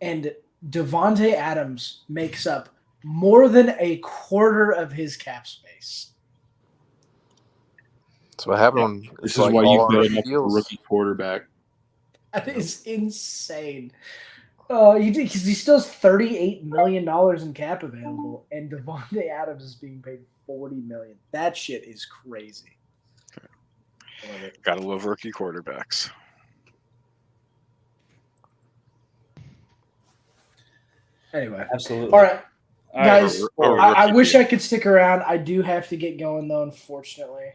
Speaker 1: and Devontae Adams makes up more than a quarter of his cap space.
Speaker 6: That's what happened. When
Speaker 3: This
Speaker 6: it's
Speaker 3: is
Speaker 6: like
Speaker 3: why
Speaker 6: all
Speaker 3: you
Speaker 6: on
Speaker 3: build
Speaker 6: rookie
Speaker 3: him up a
Speaker 6: deals.
Speaker 3: rookie quarterback.
Speaker 1: That is insane. Because he still has $38 million in cap available, and Devontae Adams is being paid $40 million. That shit is crazy. I love it.
Speaker 4: Gotta love rookie quarterbacks.
Speaker 1: Anyway,
Speaker 2: Absolutely.
Speaker 1: all right,
Speaker 2: All right,
Speaker 1: guys.
Speaker 4: or
Speaker 1: I
Speaker 4: rookie
Speaker 1: wish
Speaker 4: deal.
Speaker 1: I could stick around. I do have to get going though, unfortunately.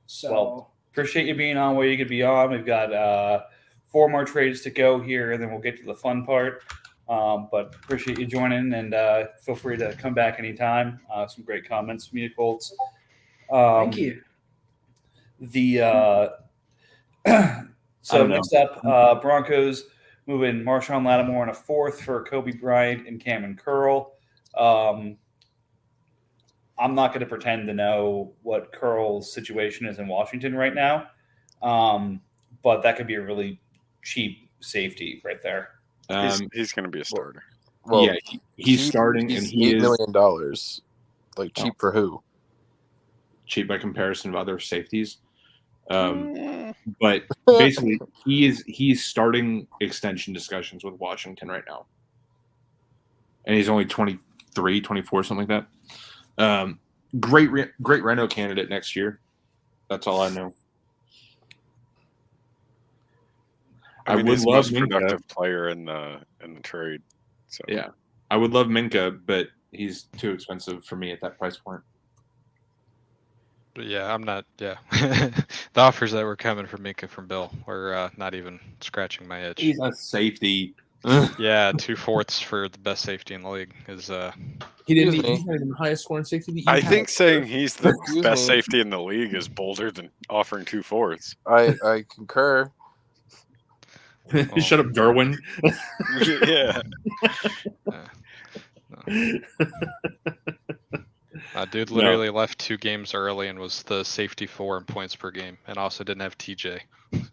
Speaker 1: So
Speaker 2: Well, appreciate you being on where you could be on. We've got 4 more trades to go here, and then we'll get to the fun part. But appreciate you joining, and feel free to come back anytime. Some great comments from you, Colts.
Speaker 1: thank you.
Speaker 2: The
Speaker 3: I
Speaker 2: so
Speaker 3: don't know.
Speaker 2: next up, Broncos moving Marshawn Lattimore in a 4th for Kobe Bryant and Cameron Curl. I'm not going to pretend to know what Curl's situation is in Washington right now, but that could be a really cheap safety right there.
Speaker 4: He's going to be a starter.
Speaker 6: Well,
Speaker 3: yeah, he's starting, and he
Speaker 6: $8
Speaker 3: is
Speaker 6: million. Like cheap for who?
Speaker 3: cheap by comparison of other safeties.
Speaker 4: Mm,
Speaker 3: But basically, he's starting extension discussions with Washington right now, and he's only 23, 24, something like that. Great Reno candidate next year. That's all I know.
Speaker 4: I mean,
Speaker 3: would
Speaker 4: he's the
Speaker 3: love
Speaker 4: most
Speaker 3: Minka.
Speaker 4: productive player in the trade. So
Speaker 3: Yeah, I would love Minka, but he's too expensive for me at that price point.
Speaker 5: But yeah, I'm not. Yeah, the offers that were coming from Minka from Bill were not even scratching my itch.
Speaker 3: He's a safety.
Speaker 5: Yeah, 2/4 for the best safety in the league is
Speaker 3: He didn't.
Speaker 6: Excuse me.
Speaker 3: He's not even the highest scoring safety that you
Speaker 4: I
Speaker 3: have.
Speaker 4: think saying he's the
Speaker 6: Excuse
Speaker 4: best
Speaker 6: me.
Speaker 4: safety in the league is bolder than offering 2/4.
Speaker 6: I concur.
Speaker 3: Shut up, Derwin.
Speaker 4: Yeah.
Speaker 5: Dude
Speaker 3: No.
Speaker 5: literally left 2 games early and was the safety 4 in points per game, and also didn't have TJ.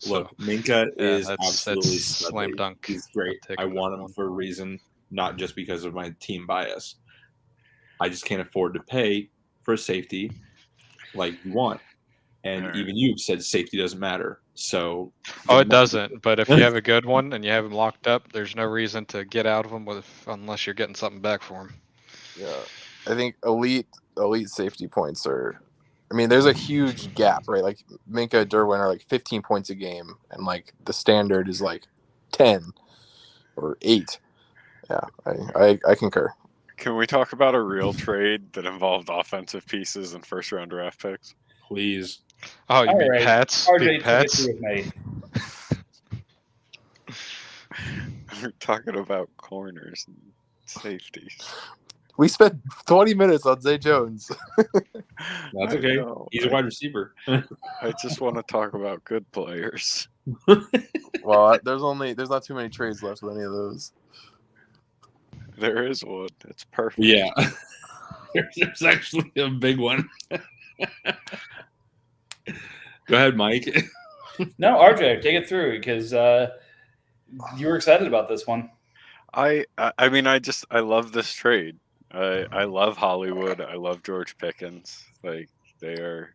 Speaker 5: So,
Speaker 3: Look, Minka
Speaker 5: yeah,
Speaker 3: is
Speaker 5: that's
Speaker 3: absolutely
Speaker 5: slam
Speaker 3: snubby.
Speaker 5: dunk.
Speaker 3: He's great.
Speaker 5: I'll take
Speaker 3: I
Speaker 5: him
Speaker 3: want
Speaker 5: at
Speaker 3: him
Speaker 5: one.
Speaker 3: for a reason, not just because of my team bias. I just can't afford to pay for a safety like you want. And
Speaker 4: Alright.
Speaker 3: even you've said safety doesn't matter. So
Speaker 5: Oh, it doesn't. But if you have a good one and you have him locked up, there's no reason to get out of him unless you're getting something back for him.
Speaker 6: Yeah, I think elite safety points are. I mean, there's a huge gap, right? Like Minka and Derwin are like 15 points a game, and like the standard is like 10 or 8. Yeah, I concur.
Speaker 4: Can we talk about a real trade that involved offensive pieces and first round draft picks?
Speaker 3: please.
Speaker 5: Oh, you
Speaker 2: All
Speaker 5: mean
Speaker 2: right.
Speaker 5: Pats?
Speaker 2: RJ,
Speaker 5: Big
Speaker 2: take it
Speaker 5: Pats?
Speaker 2: through with me.
Speaker 4: We're talking about corners and safeties.
Speaker 6: We spent 20 minutes on Zay Jones.
Speaker 3: That's
Speaker 4: I
Speaker 3: okay.
Speaker 4: know.
Speaker 3: He's a wide receiver.
Speaker 4: I just want to talk about good players.
Speaker 6: Well, there's not too many trades left with any of those.
Speaker 4: There is one. It's perfect.
Speaker 3: Yeah. There's actually a big one. Go ahead, Mike.
Speaker 2: No, RJ, take it through because you were excited about this one.
Speaker 4: I mean, I love this trade. I love Hollywood. I love George Pickens. Like they are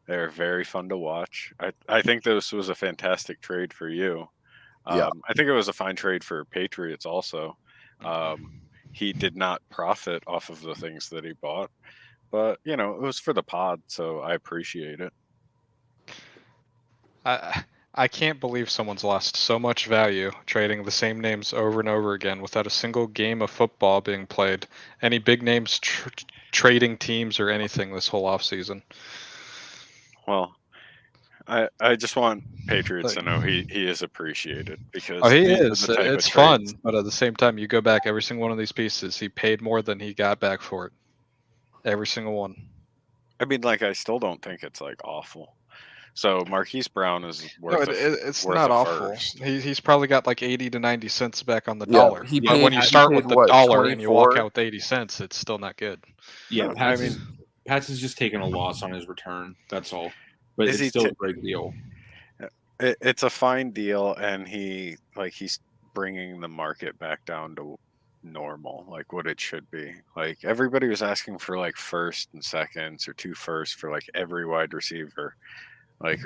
Speaker 4: They're very fun to watch. I think this was a fantastic trade for you.
Speaker 6: Yeah.
Speaker 4: I think it was a fine trade for Patriots also. He did not profit off of the things that he bought, but it was for the pod, so I appreciate it.
Speaker 5: I can't believe someone's lost so much value trading the same names over and over again without a single game of football being played. Any big names trading teams or anything this whole offseason.
Speaker 4: Well, I just want Patriots to know he is appreciated because
Speaker 5: Oh, he
Speaker 4: these are
Speaker 5: is.
Speaker 4: the type of
Speaker 5: It's fun,
Speaker 4: trades-
Speaker 5: but at the same time, you go back every single one of these pieces. He paid more than he got back for it. Every single one.
Speaker 4: I mean, like, I still don't think it's like awful. So Marquise Brown is worth.
Speaker 5: No, it's
Speaker 4: worth
Speaker 5: not
Speaker 4: a
Speaker 5: awful.
Speaker 4: first.
Speaker 5: He's probably got like 80 to 90 cents back on the
Speaker 6: Yeah,
Speaker 5: dollar.
Speaker 6: he
Speaker 5: But
Speaker 6: paid-
Speaker 5: when you
Speaker 6: he
Speaker 5: start
Speaker 6: paid
Speaker 5: with the
Speaker 6: what,
Speaker 5: dollar and you walk
Speaker 6: 24?
Speaker 5: out with 80 cents, it's still not good.
Speaker 3: Yeah,
Speaker 4: No,
Speaker 3: Pats,
Speaker 4: I mean-
Speaker 3: Pats is just taking a loss on his return. That's all. But
Speaker 4: Is
Speaker 3: it's
Speaker 4: he
Speaker 3: still
Speaker 4: ta-
Speaker 3: a great deal.
Speaker 4: It's a fine deal, and he's bringing the market back down to normal, like what it should be. Like everybody was asking for like first and seconds or 2 firsts for like every wide receiver, like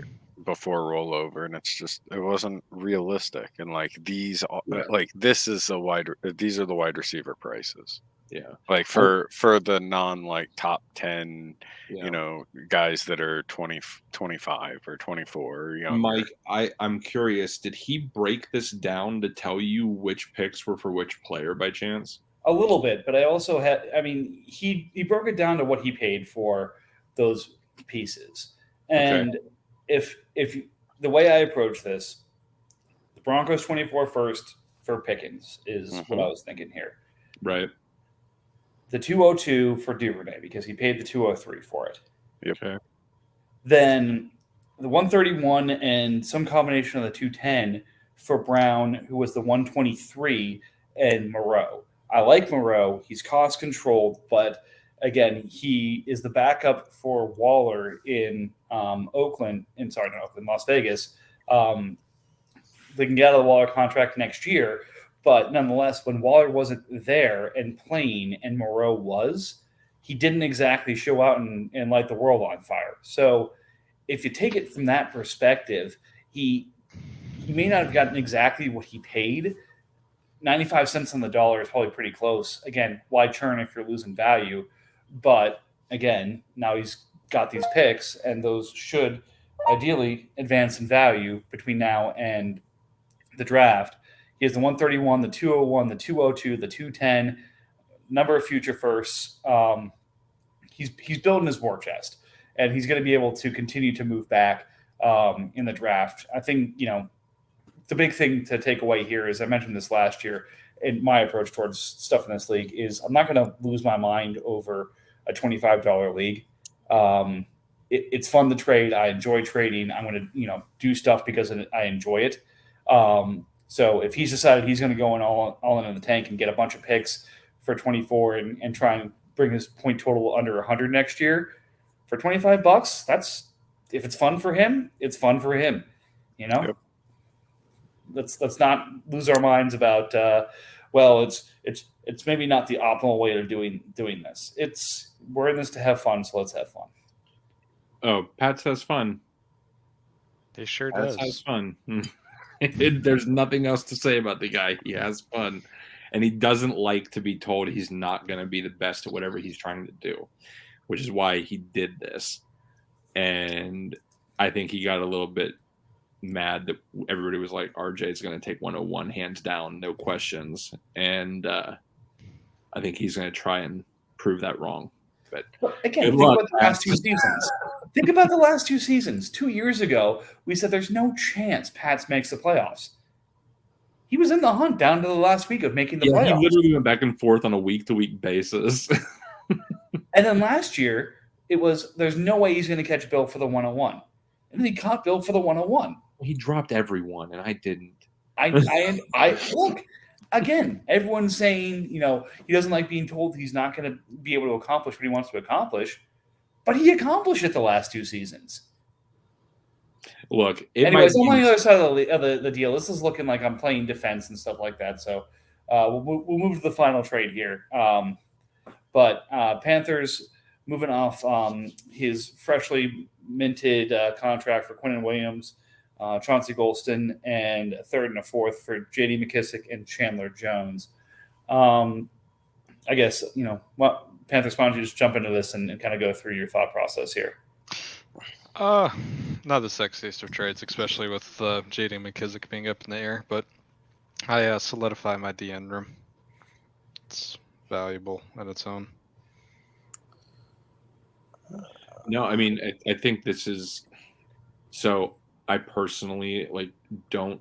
Speaker 4: before rollover, and it wasn't realistic. And like these,
Speaker 3: Yeah.
Speaker 4: like these are the wide receiver prices.
Speaker 3: Yeah.
Speaker 4: Like for the non like top 10,
Speaker 3: Yeah.
Speaker 4: guys that are 20, 25 or 24 or younger.
Speaker 3: Mike, I'm curious, did he break this down to tell you which picks were for which player by chance?
Speaker 2: A little bit, but I also had. I mean, he broke it down to what he paid for those pieces, and if the way I approach this, the Broncos 24 first for Pickens is what I was thinking here.
Speaker 3: Right.
Speaker 2: The 202 for Duvernay because he paid the 203 for it.
Speaker 3: Okay.
Speaker 2: Then the 131 and some combination of the 210 for Brown, who was the 123, and Moreau. I like Moreau. He's cost controlled, but again, he is the backup for Waller in Las Vegas. They can get out of the Waller contract next year, but nonetheless, when Waller wasn't there and playing and Moreau was, he didn't exactly show out and light the world on fire. So if you take it from that perspective, he may not have gotten exactly what he paid. 95 cents on the dollar is probably pretty close. Again, why churn if you're losing value? But again, now he's got these picks, and those should ideally advance in value between now and the draft. He has the 131, the 201, the 202, the 210, number of future firsts. He's building his war chest, and he's going to be able to continue to move back in the draft. I think, the big thing to take away here is I mentioned this last year in my approach towards stuff in this league is I'm not going to lose my mind over a $25 league. It's fun to trade. I enjoy trading. I'm going to, do stuff because I enjoy it. So if he's decided he's going to go all into the tank and get a bunch of picks for 24 and try and bring his point total under 100 next year for $25, that's, if it's fun for him, it's fun for him.
Speaker 4: Yep.
Speaker 2: Let's not lose our minds about it's maybe not the optimal way of doing this. We're in this to have fun, so let's have fun.
Speaker 3: Oh, Pats has fun.
Speaker 5: He sure
Speaker 3: Pats
Speaker 5: does.
Speaker 3: has fun. There's nothing else to say about the guy. He has fun. And he doesn't like to be told he's not going to be the best at whatever he's trying to do, which is why he did this. And I think he got a little bit mad that everybody was like, RJ is going to take 101 hands down, no questions. And I think he's going to try and prove that wrong. But
Speaker 2: again,
Speaker 3: good
Speaker 2: think
Speaker 3: luck,
Speaker 2: about the last 2 seasons. Think about the last 2 seasons. 2 years ago, we said there's no chance Pats makes the playoffs. He was in the hunt down to the last week of making the
Speaker 3: he
Speaker 2: playoffs.
Speaker 3: literally went back and forth on a week-to-week basis.
Speaker 2: And then last year, it was there's no way he's going to catch Bill for the 101. And then he caught Bill for the 101.
Speaker 3: He dropped everyone, and I didn't.
Speaker 2: I look, again, everyone's saying, he doesn't like being told he's not going to be able to accomplish what he wants to accomplish. But he accomplished it the last 2 seasons.
Speaker 3: Look, it
Speaker 2: Anyways,
Speaker 3: might
Speaker 2: I'm on
Speaker 3: be,
Speaker 2: the other side of the deal. This is looking like I'm playing defense and stuff like that. So we'll move to the final trade here. But Panthers moving off his freshly minted contract for Quinnen Williams, Chauncey Golston, and a third and a fourth for J.D. McKissick and Chandler Jones. I guess, Panthers, why don't you just jump into this and kind of go through your thought process here?
Speaker 5: Not the sexiest of trades, especially with J.D. McKissick being up in the air, but I solidify my DN room. It's valuable on its own.
Speaker 3: No, I mean, I think this is so. I personally don't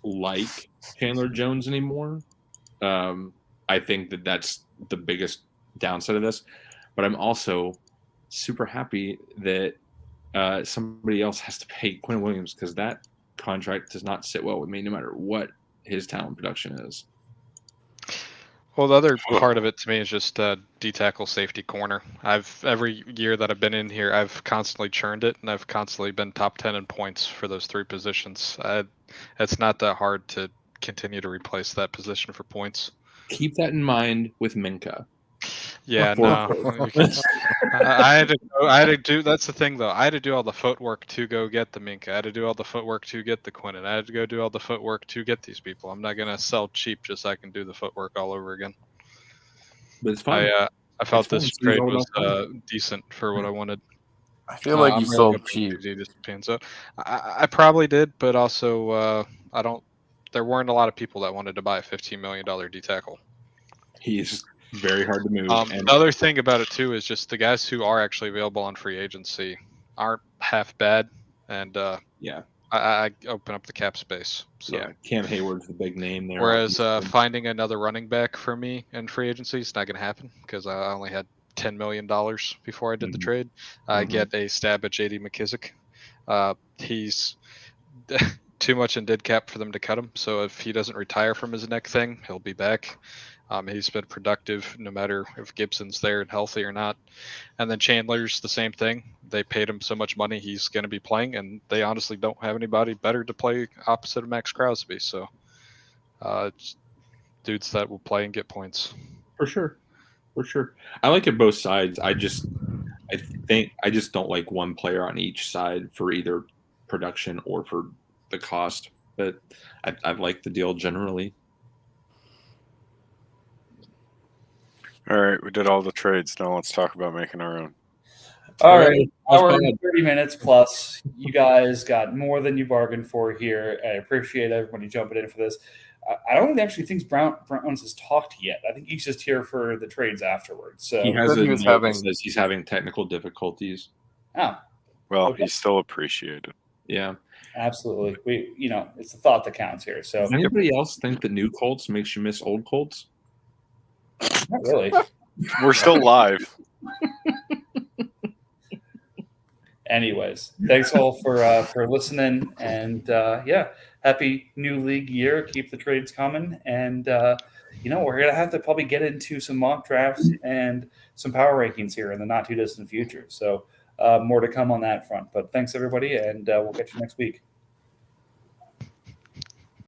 Speaker 3: like Chandler Jones anymore. I think that's the biggest downside of this, but I'm also super happy that somebody else has to pay Quinnen Williams, because that contract does not sit well with me, no matter what his talent production is.
Speaker 5: Well, the other part of it to me is just D-tackle safety corner. Every year that I've been in here, I've constantly churned it, and I've constantly been top 10 in points for those three positions. It's not that hard to continue to replace that position for points.
Speaker 3: Keep that in mind with Minka.
Speaker 5: Yeah, no. I had to do. That's the thing, though. I had to do all the footwork to go get the Minka. I had to do all the footwork to get the Quinnen. I had to go do all the footwork to get these people. I'm not gonna sell cheap just so I can do the footwork all over again.
Speaker 3: But it's fine.
Speaker 5: I felt
Speaker 3: It's fine.
Speaker 5: this
Speaker 3: It's
Speaker 5: trade
Speaker 3: all
Speaker 5: was
Speaker 3: about
Speaker 5: decent for what I wanted.
Speaker 6: I feel like
Speaker 5: I'm
Speaker 6: you
Speaker 5: really
Speaker 6: sold
Speaker 5: hoping
Speaker 6: cheap.
Speaker 5: to do this campaign. So I probably did, but also I don't. There weren't a lot of people that wanted to buy a $15 million D tackle.
Speaker 3: He's very hard to move.
Speaker 5: The other thing about it too is just the guys who are actually available on free agency aren't half bad, and
Speaker 3: yeah,
Speaker 5: I open up the cap space. So.
Speaker 3: yeah, Cam Hayward's the big name there.
Speaker 5: Whereas finding another running back for me in free agency is not going to happen, because I only had $10 million before I did the trade. I get a stab at J.D. McKissick. He's too much in dead cap for them to cut him. So if he doesn't retire from his neck thing, he'll be back. He's been productive no matter if Gibson's there and healthy or not. And then Chandler's the same thing. They paid him so much money, he's going to be playing, and they honestly don't have anybody better to play opposite of Max Crosby. So it's dudes that will play and get points.
Speaker 3: For sure. I like it both sides. I just don't like one player on each side for either production or for the cost. But I like the deal generally.
Speaker 4: All right, we did all the trades. Now let's talk about making our own.
Speaker 2: All right, hour and 30 minutes plus. You guys got more than you bargained for here. I appreciate everybody jumping in for this. I don't actually think Browns has talked yet. I think he's just here for the trades afterwards. So
Speaker 3: He has
Speaker 6: Said he was having-
Speaker 3: says he's having technical difficulties.
Speaker 2: oh,
Speaker 4: Well,
Speaker 2: Okay.
Speaker 4: he's still appreciated.
Speaker 3: Yeah.
Speaker 2: absolutely. It's the thought that counts here. So
Speaker 3: Does anybody else think the new Colts makes you miss old Colts?
Speaker 2: not really.
Speaker 4: We're still live.
Speaker 2: Anyways, thanks all for listening, and happy new league year. Keep the trades coming, and we're gonna have to probably get into some mock drafts and some power rankings here in the not too distant future. So more to come on that front. But thanks everybody, and we'll catch you next week.